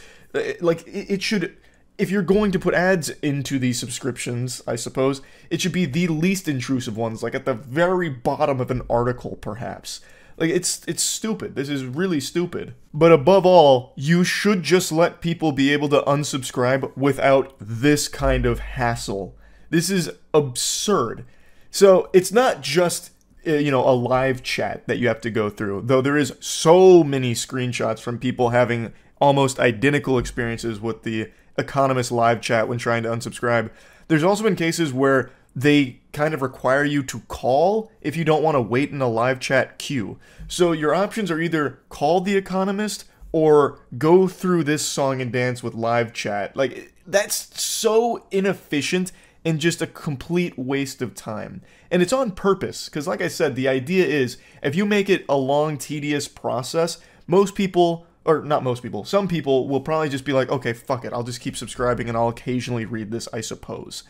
Like, it should... If you're going to put ads into these subscriptions, I suppose, it should be the least intrusive ones, like at the very bottom of an article, perhaps. Like, it's stupid. This is really stupid. But above all, you should just let people be able to unsubscribe without this kind of hassle. This is absurd. So, it's not just, you know, a live chat that you have to go through, though there is so many screenshots from people having almost identical experiences with the Economist live chat when trying to unsubscribe. There's also been cases where they kind of require you to call if you don't want to wait in a live chat queue. So your options are either call the Economist or go through this song and dance with live chat. Like, that's so inefficient and just a complete waste of time. And it's on purpose, because like I said, the idea is if you make it a long, tedious process, most people... Or not most people, some people will probably just be like, okay, fuck it, I'll just keep subscribing and I'll occasionally read this, I suppose.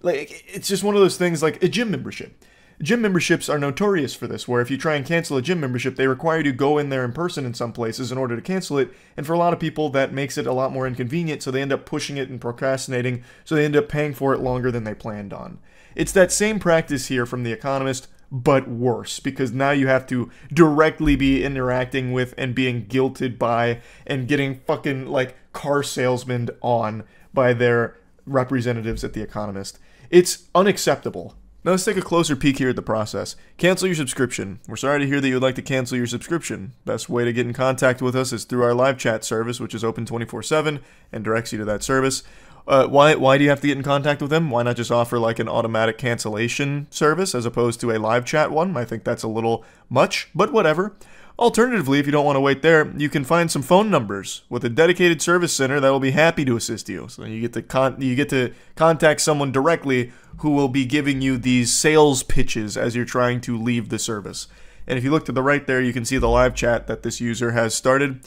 Like, it's just one of those things like a gym membership. Gym memberships are notorious for this, where if you try and cancel a gym membership, they require you to go in there in person in some places in order to cancel it, and for a lot of people that makes it a lot more inconvenient, so they end up pushing it and procrastinating, so they end up paying for it longer than they planned on. It's that same practice here from The Economist, but worse, because now you have to directly be interacting with and being guilted by and getting fucking, like, car salesmen on by their representatives at The Economist. It's unacceptable. Now let's take a closer peek here at the process. Cancel your subscription. We're sorry to hear that you would like to cancel your subscription. Best way to get in contact with us is through our live chat service, which is open 24/7 and directs you to that service. Why do you have to get in contact with them? Why not just offer like an automatic cancellation service as opposed to a live chat one? I think that's a little much, but whatever. Alternatively, if you don't want to wait there, you can find some phone numbers with a dedicated service center that will be happy to assist you. So you get to contact someone directly who will be giving you these sales pitches as you're trying to leave the service. And if you look to the right there, you can see the live chat that this user has started.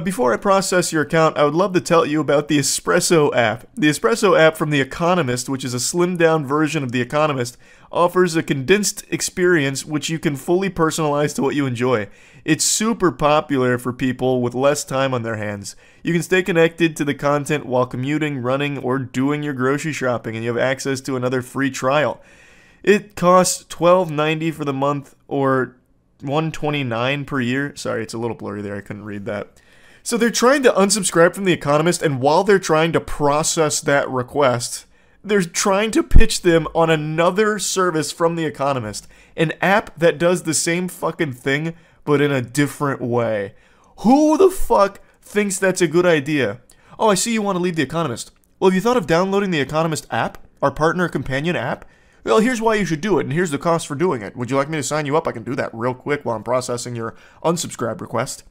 Before I process your account, I would love to tell you about the Espresso app. The Espresso app from The Economist, which is a slimmed-down version of The Economist, offers a condensed experience which you can fully personalize to what you enjoy. It's super popular for people with less time on their hands. You can stay connected to the content while commuting, running, or doing your grocery shopping, and you have access to another free trial. It costs $12.90 for the month, or $129 per year. Sorry, it's a little blurry there, I couldn't read that. So they're trying to unsubscribe from The Economist, and while they're trying to process that request, they're trying to pitch them on another service from The Economist. An app that does the same fucking thing, but in a different way. Who the fuck thinks that's a good idea? Oh, I see you want to leave The Economist. Well, have you thought of downloading The Economist app? Our partner companion app? Well, here's why you should do it, and here's the cost for doing it. Would you like me to sign you up? I can do that real quick while I'm processing your unsubscribe request.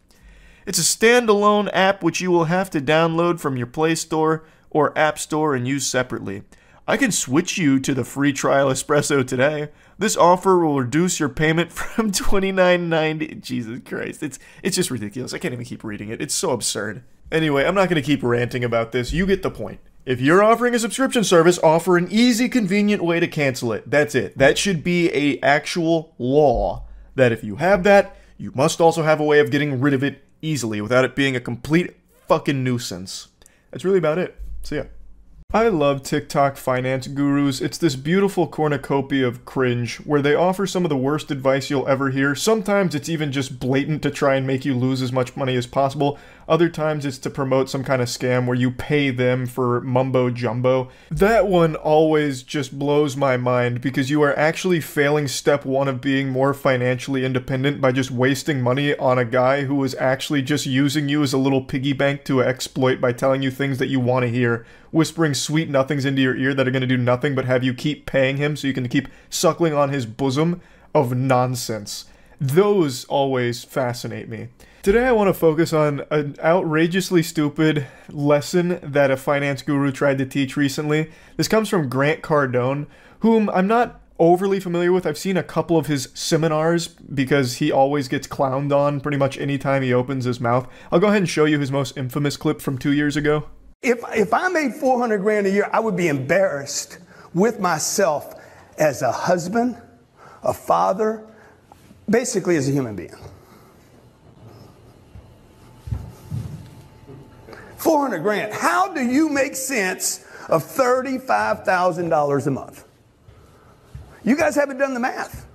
It's a standalone app which you will have to download from your Play Store or App Store and use separately. I can switch you to the free trial Espresso today. This offer will reduce your payment from $29.90. Jesus Christ, it's just ridiculous. I can't even keep reading it. It's so absurd. Anyway, I'm not going to keep ranting about this. You get the point. If you're offering a subscription service, offer an easy, convenient way to cancel it. That's it. That should be an actual law. That if you have that, you must also have a way of getting rid of it easily without it being a complete fucking nuisance. That's really about it. So yeah. I love TikTok finance gurus. It's this beautiful cornucopia of cringe where they offer some of the worst advice you'll ever hear. Sometimes it's even just blatant to try and make you lose as much money as possible. Other times it's to promote some kind of scam where you pay them for mumbo jumbo. That one always just blows my mind because you are actually failing step one of being more financially independent by just wasting money on a guy who is actually just using you as a little piggy bank to exploit by telling you things that you want to hear, whispering sweet nothings into your ear that are going to do nothing but have you keep paying him so you can keep suckling on his bosom of nonsense. Those always fascinate me. Today I want to focus on an outrageously stupid lesson that a finance guru tried to teach recently. This comes from Grant Cardone, whom I'm not overly familiar with. I've seen a couple of his seminars because he always gets clowned on pretty much anytime he opens his mouth. I'll go ahead and show you his most infamous clip from 2 years ago. If I made $400 grand a year, I would be embarrassed with myself as a husband, a father, basically as a human being. 400 grand. How do you make sense of $35,000 a month? You guys haven't done the math.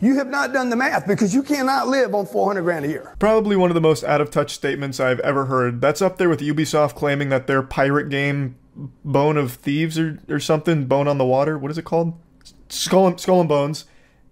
You have not done the math because you cannot live on 400 grand a year. Probably one of the most out-of-touch statements I've ever heard. That's up there with Ubisoft claiming that their pirate game, Bone of Thieves or something, Bone on the Water, what is it called? Skull and Bones,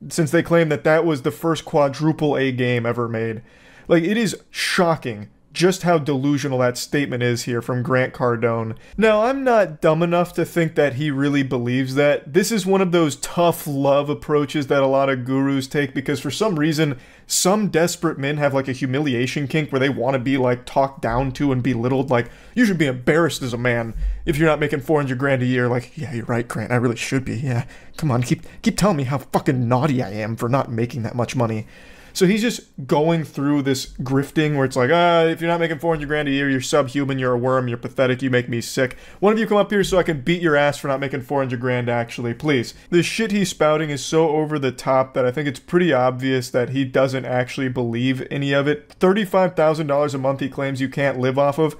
since they claim that that was the first quadruple A game ever made. Like, it is shocking just how delusional that statement is here from Grant Cardone. Now, I'm not dumb enough to think that he really believes that. This is one of those tough love approaches that a lot of gurus take because for some reason, some desperate men have like a humiliation kink where they want to be like talked down to and belittled. Like, you should be embarrassed as a man if you're not making 400 grand a year. Like, yeah, you're right, Grant, I really should be. Yeah, come on, keep telling me how fucking naughty I am for not making that much money. So he's just going through this grifting where it's like, if you're not making 400 grand a year, you're subhuman, you're a worm, you're pathetic, you make me sick. One of you come up here so I can beat your ass for not making 400 grand actually, please. The shit he's spouting is so over the top that I think it's pretty obvious that he doesn't actually believe any of it. $35,000 a month he claims you can't live off of.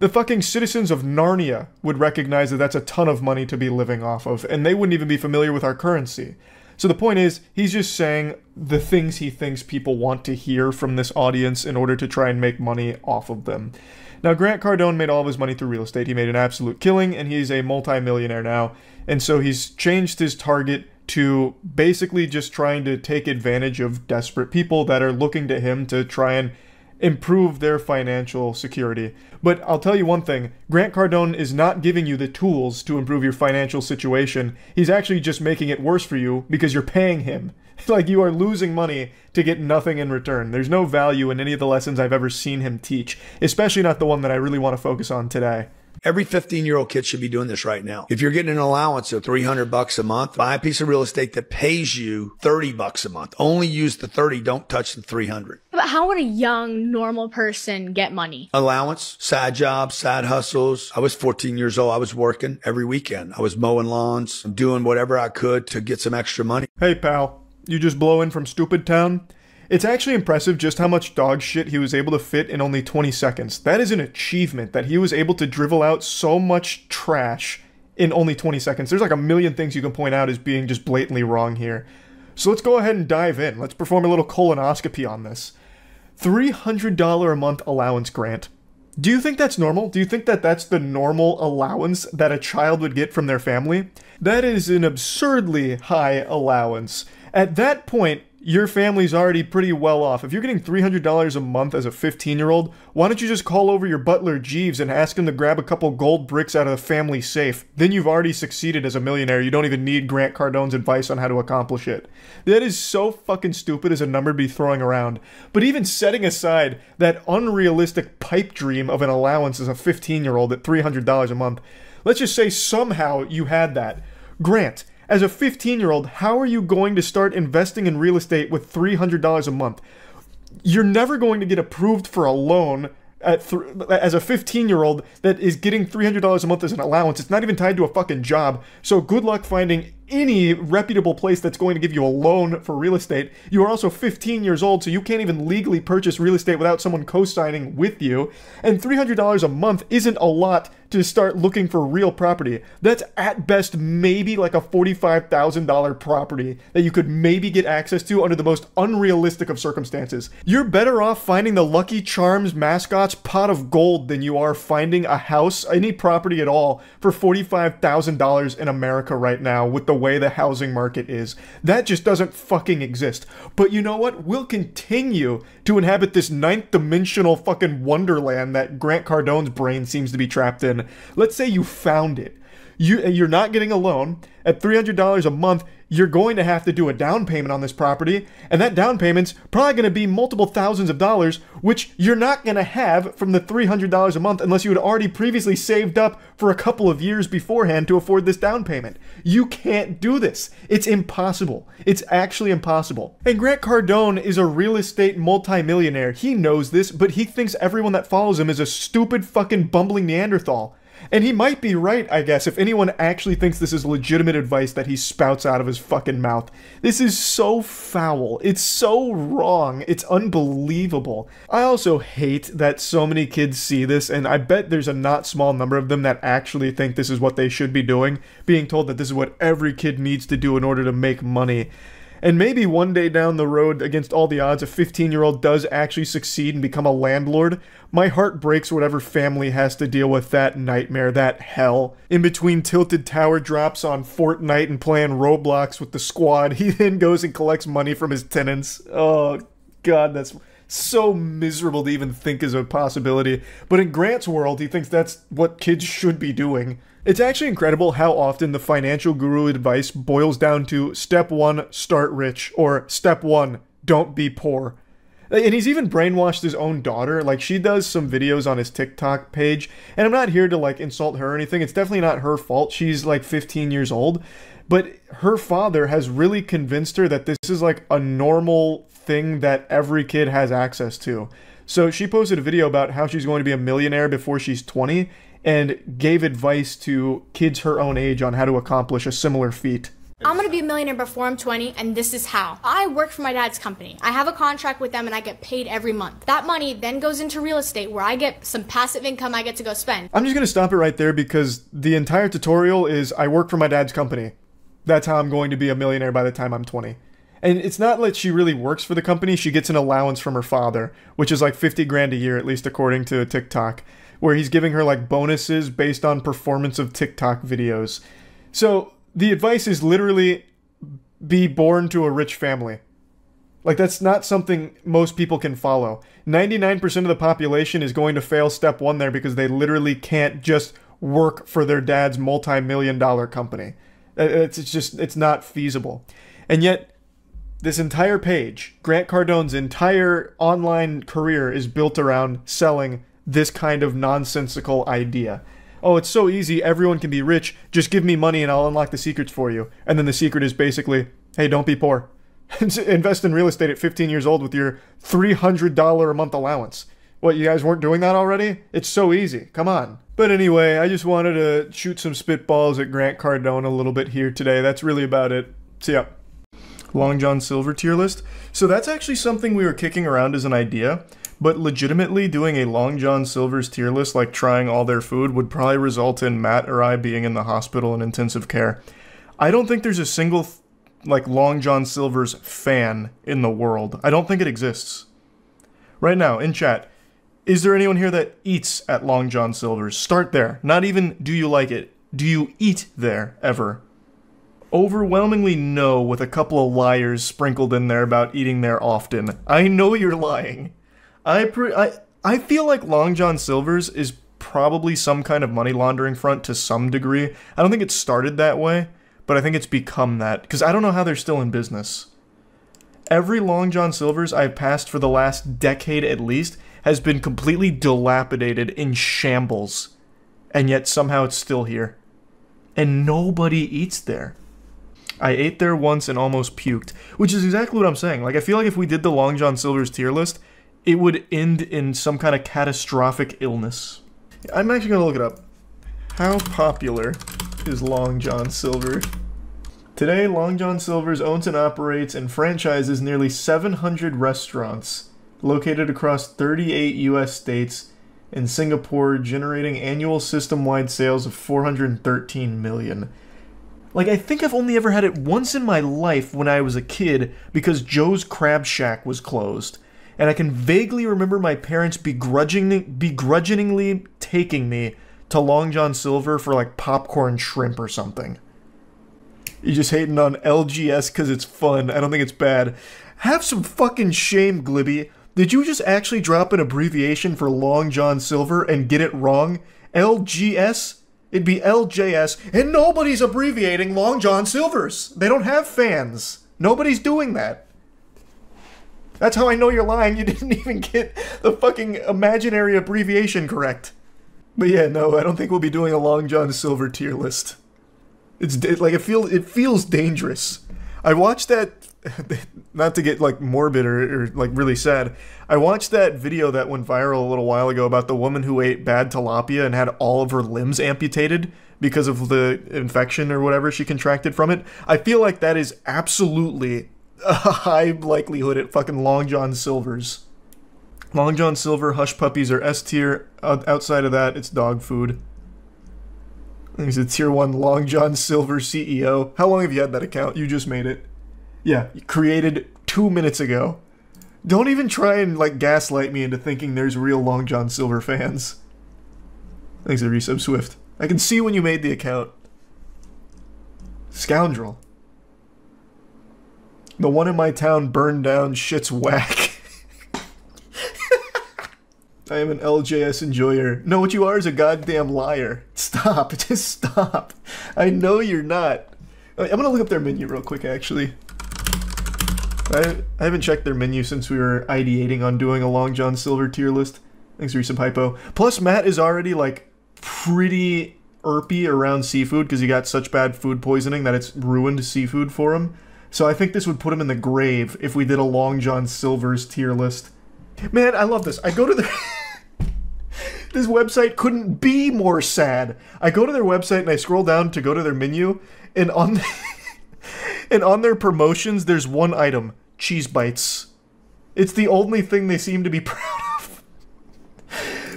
The fucking citizens of Narnia would recognize that that's a ton of money to be living off of, and they wouldn't even be familiar with our currency. So the point is, he's just saying the things he thinks people want to hear from this audience in order to try and make money off of them. Now, Grant Cardone made all of his money through real estate. He made an absolute killing, and he's a multi-millionaire now. And so he's changed his target to basically just trying to take advantage of desperate people that are looking to him to try and improve their financial security. But I'll tell you one thing, Grant Cardone is not giving you the tools to improve your financial situation. He's actually just making it worse for you because you're paying him. Like, you are losing money to get nothing in return. There's no value in any of the lessons I've ever seen him teach, especially not the one that I really want to focus on today. Every 15-year-old kid should be doing this right now. If you're getting an allowance of $300 a month, buy a piece of real estate that pays you $30 a month. Only use the 30, don't touch the 300. But how would a young, normal person get money? Allowance, side jobs, side hustles. I was 14 years old. I was working every weekend. I was mowing lawns, doing whatever I could to get some extra money. Hey, pal, you just blow in from Stupid Town? It's actually impressive just how much dog shit he was able to fit in only 20 seconds. That is an achievement, that he was able to drivel out so much trash in only 20 seconds. There's like a million things you can point out as being just blatantly wrong here. So let's go ahead and dive in. Let's perform a little colonoscopy on this. $300 a month allowance grant. Do you think that's normal? Do you think that that's the normal allowance that a child would get from their family? That is an absurdly high allowance. At that point, your family's already pretty well off. If you're getting $300 a month as a 15-year-old, why don't you just call over your butler Jeeves and ask him to grab a couple gold bricks out of the family safe? Then you've already succeeded as a millionaire. You don't even need Grant Cardone's advice on how to accomplish it. That is so fucking stupid as a number to be throwing around. But even setting aside that unrealistic pipe dream of an allowance as a 15-year-old at $300 a month, let's just say somehow you had that. Grant, as a 15-year-old, how are you going to start investing in real estate with $300 a month? You're never going to get approved for a loan as a 15-year-old that is getting $300 a month as an allowance. It's not even tied to a fucking job. So good luck finding any reputable place that's going to give you a loan for real estate. You are also 15 years old, so you can't even legally purchase real estate without someone co-signing with you. And $300 a month isn't a lot to start looking for real property. That's at best maybe like a $45,000 property that you could maybe get access to under the most unrealistic of circumstances. You're better off finding the Lucky Charms mascot's pot of gold than you are finding a house, any property at all, for $45,000 in America right now with the way the housing market is. That just doesn't fucking exist. But you know what? We'll continue to inhabit this ninth dimensional fucking wonderland that Grant Cardone's brain seems to be trapped in. Let's say you found it. You're not getting a loan, At $300 a month, you're going to have to do a down payment on this property, and that down payment's probably going to be multiple thousands of dollars, which you're not going to have from the $300 a month unless you had already previously saved up for a couple of years beforehand to afford this down payment. You can't do this. It's impossible. It's actually impossible. And Grant Cardone is a real estate multimillionaire. He knows this, but he thinks everyone that follows him is a stupid fucking bumbling Neanderthal. And he might be right, I guess, if anyone actually thinks this is legitimate advice that he spouts out of his fucking mouth. This is so foul. It's so wrong. It's unbelievable. I also hate that so many kids see this, and I bet there's a not small number of them that actually think this is what they should be doing, being told that this is what every kid needs to do in order to make money. And maybe one day down the road, against all the odds, a 15-year-old does actually succeed and become a landlord. My heart breaks whatever family has to deal with that nightmare, that hell. In between tilted tower drops on Fortnite and playing Roblox with the squad, he then goes and collects money from his tenants. Oh, God, that's so miserable to even think is a possibility. But in Grant's world, he thinks that's what kids should be doing. It's actually incredible how often the financial guru advice boils down to step 1, start rich, or step 1, don't be poor. And he's even brainwashed his own daughter. Like, she does some videos on his TikTok page, and I'm not here to, like, insult her or anything. It's definitely not her fault. She's, like, 15 years old. But her father has really convinced her that this is, like, a normal thing that every kid has access to. So she posted a video about how she's going to be a millionaire before she's 20, and gave advice to kids her own age on how to accomplish a similar feat. I'm gonna be a millionaire before I'm 20, and this is how. I work for my dad's company. I have a contract with them and I get paid every month. That money then goes into real estate where I get some passive income I get to go spend. I'm just gonna stop it right there because the entire tutorial is I work for my dad's company. That's how I'm going to be a millionaire by the time I'm 20. And it's not like she really works for the company. She gets an allowance from her father, which is like 50 grand a year, at least according to TikTok, where he's giving her like bonuses based on performance of TikTok videos. So the advice is literally be born to a rich family. Like, that's not something most people can follow. 99% of the population is going to fail step 1 there because they literally can't just work for their dad's multi-million-dollar company. It's not feasible. And yet, this entire page, Grant Cardone's entire online career is built around selling this kind of nonsensical idea. Oh, it's so easy, everyone can be rich, just give me money and I'll unlock the secrets for you. And then the secret is basically, hey, don't be poor. Invest in real estate at 15 years old with your $300 a month allowance. What, you guys weren't doing that already? It's so easy, come on. But anyway, I just wanted to shoot some spitballs at Grant Cardone a little bit here today. That's really about it. See ya. Long John Silver tier list. So that's actually something we were kicking around as an idea. But legitimately doing a Long John Silver's tier list, like trying all their food, would probably result in Matt or I being in the hospital in intensive care. I don't think there's a single, like, Long John Silver's fan in the world. I don't think it exists. Right now, in chat, is there anyone here that eats at Long John Silver's? Start there. Not even do you like it. Do you eat there, ever? Overwhelmingly no, with a couple of liars sprinkled in there about eating there often. I know you're lying. I feel like Long John Silver's is probably some kind of money laundering front to some degree. I don't think it started that way, but I think it's become that, because I don't know how they're still in business. Every Long John Silver's I've passed for the last decade at least has been completely dilapidated, in shambles, and yet somehow it's still here. And nobody eats there. I ate there once and almost puked, which is exactly what I'm saying. Like, I feel like if we did the Long John Silver's tier list, it would end in some kind of catastrophic illness. I'm actually going to look it up. How popular is Long John Silver? Today, Long John Silver's owns and operates and franchises nearly 700 restaurants located across 38 U.S. states and Singapore, generating annual system-wide sales of $413 million. Like, I think I've only ever had it once in my life when I was a kid because Joe's Crab Shack was closed. And I can vaguely remember my parents begrudgingly taking me to Long John Silver for, like, popcorn shrimp or something. You're just hating on LGS because it's fun. I don't think it's bad. Have some fucking shame, Glibby. Did you just actually drop an abbreviation for Long John Silver and get it wrong? LGS? It'd be LJS, and nobody's abbreviating Long John Silver's. They don't have fans. Nobody's doing that. That's how I know you're lying. You didn't even get the fucking imaginary abbreviation correct. But yeah, no, I don't think we'll be doing a Long John Silver tier list. It feels dangerous. I watched that, not to get like morbid or like really sad. I watched that video that went viral a little while ago about the woman who ate bad tilapia and had all of her limbs amputated because of the infection or whatever she contracted from it. I feel like that is absolutely a high likelihood at fucking Long John Silver's. Long John Silver Hush Puppies are S tier. Outside of that, it's dog food. He's a tier 1 Long John Silver CEO. How long have you had that account? You just made it. Yeah, you created 2 minutes ago. Don't even try and like gaslight me into thinking there's real Long John Silver fans. Thanks to Resub Swift. I can see when you made the account. Scoundrel. The one in my town burned down, shit's whack. I am an LJS enjoyer. No, what you are is a goddamn liar. Stop. Just stop. I know you're not. I'm gonna look up their menu real quick, actually. I haven't checked their menu since we were ideating on doing a Long John Silver tier list. Thanks, Resub Hypo. Plus, Matt is already, like, pretty irpy around seafood because he got such bad food poisoning that it's ruined seafood for him. So I think this would put him in the grave if we did a Long John Silver's tier list. Man, I love this. I go to the... This website couldn't be more sad. I go to their website and I scroll down to go to their menu, and on and on their promotions, there's one item: cheese bites. It's the only thing they seem to be proud of.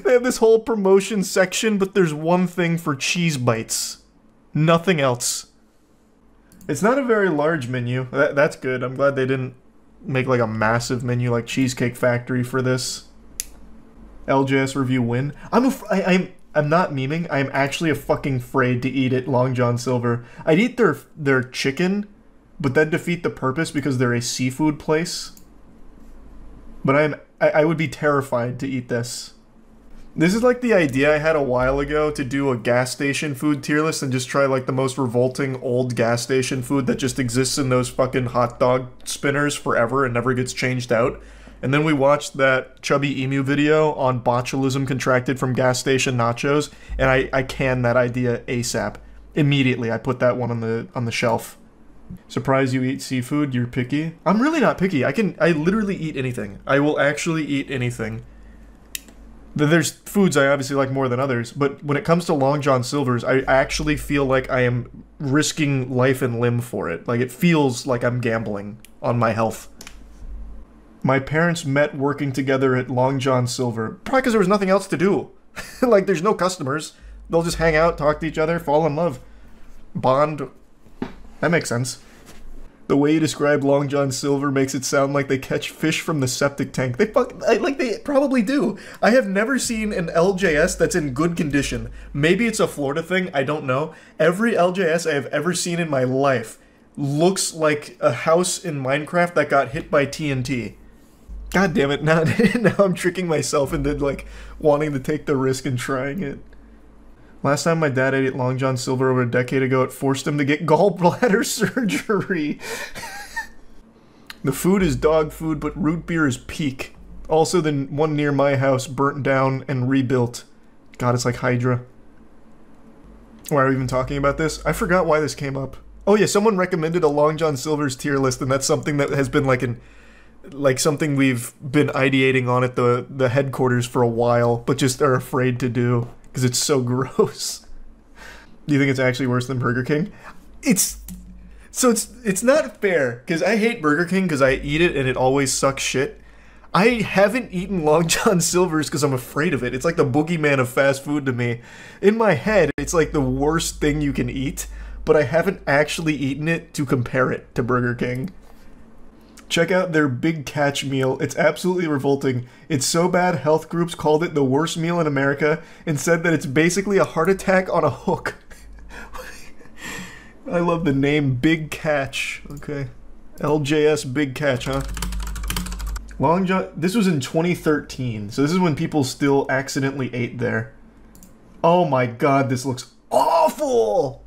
They have this whole promotion section, but there's one thing for cheese bites. Nothing else. It's not a very large menu. That's good. I'm glad they didn't make like a massive menu like Cheesecake Factory for this. LJS review win. I'm not memeing. I'm actually fucking afraid to eat at Long John Silver. I'd eat their chicken, but that'd defeat the purpose because they're a seafood place. But I would be terrified to eat this. This is like the idea I had a while ago to do a gas station food tier list and just try like the most revolting old gas station food that just exists in those fucking hot dog spinners forever and never gets changed out. And then we watched that Chubby Emu video on botulism contracted from gas station nachos, and I canned that idea ASAP. Immediately, I put that one on the shelf. Surprised you eat seafood? You're picky? I'm really not picky. I literally eat anything. I will actually eat anything. There's foods I obviously like more than others, but when it comes to Long John Silver's, I actually feel like I am risking life and limb for it. Like, it feels like I'm gambling on my health. My parents met working together at Long John Silver. Probably because there was nothing else to do. Like, there's no customers. They'll just hang out, talk to each other, fall in love. Bond. That makes sense. The way you describe Long John Silver makes it sound like they catch fish from the septic tank. They probably do. I have never seen an LJS that's in good condition. Maybe it's a Florida thing, I don't know. Every LJS I have ever seen in my life looks like a house in Minecraft that got hit by TNT. God damn it, now I'm tricking myself into, like, wanting to take the risk and trying it. Last time my dad ate at Long John Silver over a decade ago, it forced him to get gallbladder surgery. The food is dog food, but root beer is peak. Also, the one near my house burnt down and rebuilt. God, it's like Hydra. Why are we even talking about this? I forgot why this came up. Oh yeah, someone recommended a Long John Silver's tier list, and that's something that has been like something we've been ideating on at the headquarters for a while, but just are afraid to do because it's so gross. Do you think it's actually worse than Burger King? It's not fair because I hate Burger King because I eat it and it always sucks shit. I haven't eaten Long John Silver's because I'm afraid of it. It's like the boogeyman of fast food to me. In my head, it's like the worst thing you can eat, but I haven't actually eaten it to compare it to Burger King. Check out their Big Catch meal. It's absolutely revolting. It's so bad health groups called it the worst meal in America and said that it's basically a heart attack on a hook. I love the name Big Catch. Okay. LJS Big Catch, huh? Long John... This was in 2013, so this is when people still accidentally ate there. Oh my god, this looks... Oh! awful!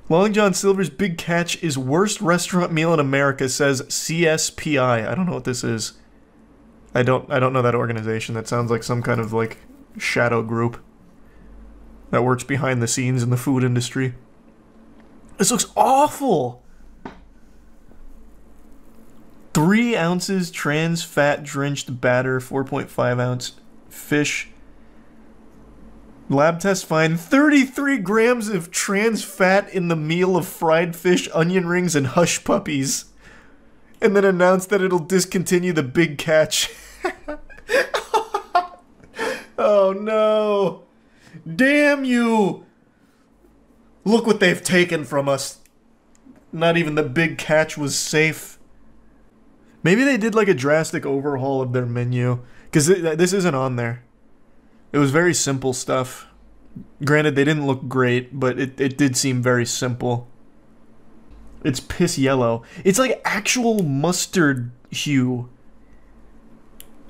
Long John Silver's Big Catch is worst restaurant meal in America, says CSPI. I don't know what this is. I don't know that organization. That sounds like some kind of like shadow group that works behind the scenes in the food industry. This looks awful. 3 ounces trans fat drenched batter, 4.5 ounce fish. Lab test find 33 grams of trans fat in the meal of fried fish, onion rings, and hush puppies. And then announced that it'll discontinue the Big Catch. Oh no. Damn you. Look what they've taken from us. Not even the Big Catch was safe. Maybe they did like a drastic overhaul of their menu. Because this isn't on there. It was very simple stuff. Granted, they didn't look great, but it did seem very simple. It's piss yellow. It's like actual mustard hue.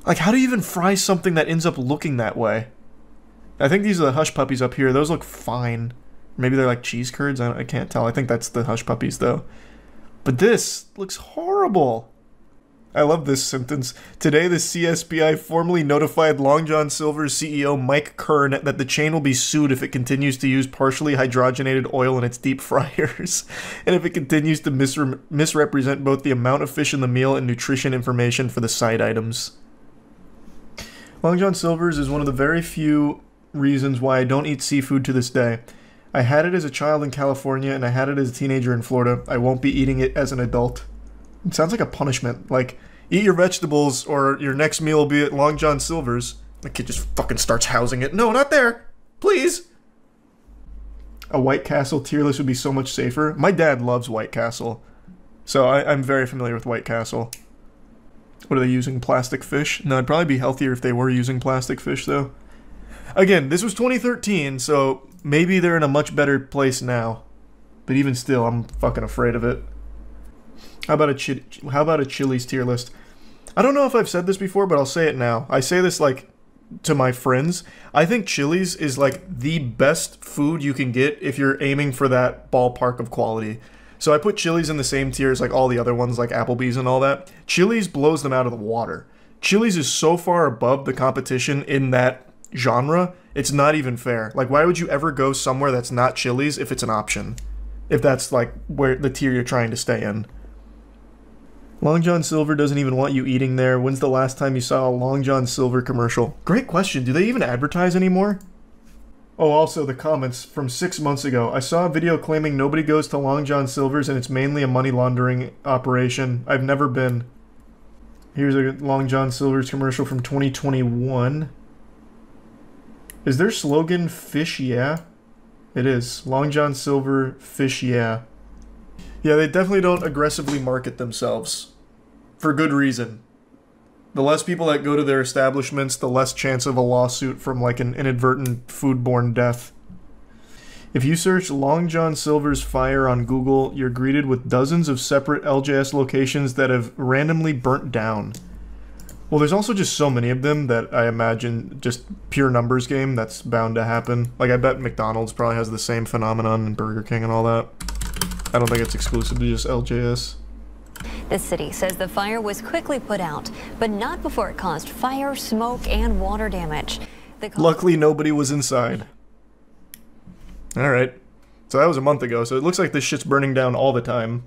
Like, how do you even fry something that ends up looking that way? I think these are the hush puppies up here. Those look fine. Maybe they're like cheese curds. I can't tell. I think that's the hush puppies, though. But this looks horrible. I love this sentence. Today, the CSBI formally notified Long John Silver's CEO Mike Kern that the chain will be sued if it continues to use partially hydrogenated oil in its deep fryers, and if it continues to misrepresent both the amount of fish in the meal and nutrition information for the side items. Long John Silver's is one of the very few reasons why I don't eat seafood to this day. I had it as a child in California, and I had it as a teenager in Florida. I won't be eating it as an adult. It sounds like a punishment. Like, eat your vegetables or your next meal will be at Long John Silver's. The kid just fucking starts housing it. No, not there! Please! A White Castle tier list would be so much safer. My dad loves White Castle. So I'm very familiar with White Castle. What are they using? Plastic fish? No, it'd probably be healthier if they were using plastic fish, though. Again, this was 2013, so maybe they're in a much better place now. But even still, I'm fucking afraid of it. How about a Chili's tier list? I don't know if I've said this before, but I'll say it now. I say this, like, to my friends. I think Chili's is, like, the best food you can get if you're aiming for that ballpark of quality. So I put Chili's in the same tier as, like, all the other ones, like Applebee's and all that. Chili's blows them out of the water. Chili's is so far above the competition in that genre, it's not even fair. Like, why would you ever go somewhere that's not Chili's if it's an option? If that's, like, where the tier you're trying to stay in. Long John Silver doesn't even want you eating there. When's the last time you saw a Long John Silver commercial? Great question. Do they even advertise anymore? Oh, also the comments from 6 months ago. I saw a video claiming nobody goes to Long John Silver's and it's mainly a money laundering operation. I've never been. Here's a Long John Silver's commercial from 2021. Is their slogan Fish Yeah? It is. Long John Silver, Fish Yeah. Yeah, they definitely don't aggressively market themselves. For good reason. The less people that go to their establishments, the less chance of a lawsuit from like an inadvertent foodborne death. If you search Long John Silver's fire on Google, you're greeted with dozens of separate LJS locations that have randomly burnt down. Well, there's also just so many of them that I imagine just pure numbers game, that's bound to happen. Like, I bet McDonald's probably has the same phenomenon and Burger King and all that. I don't think it's exclusive to just LJS. The city says the fire was quickly put out, but not before it caused fire, smoke, and water damage. Luckily, nobody was inside. Alright. So that was a month ago, so it looks like this shit's burning down all the time.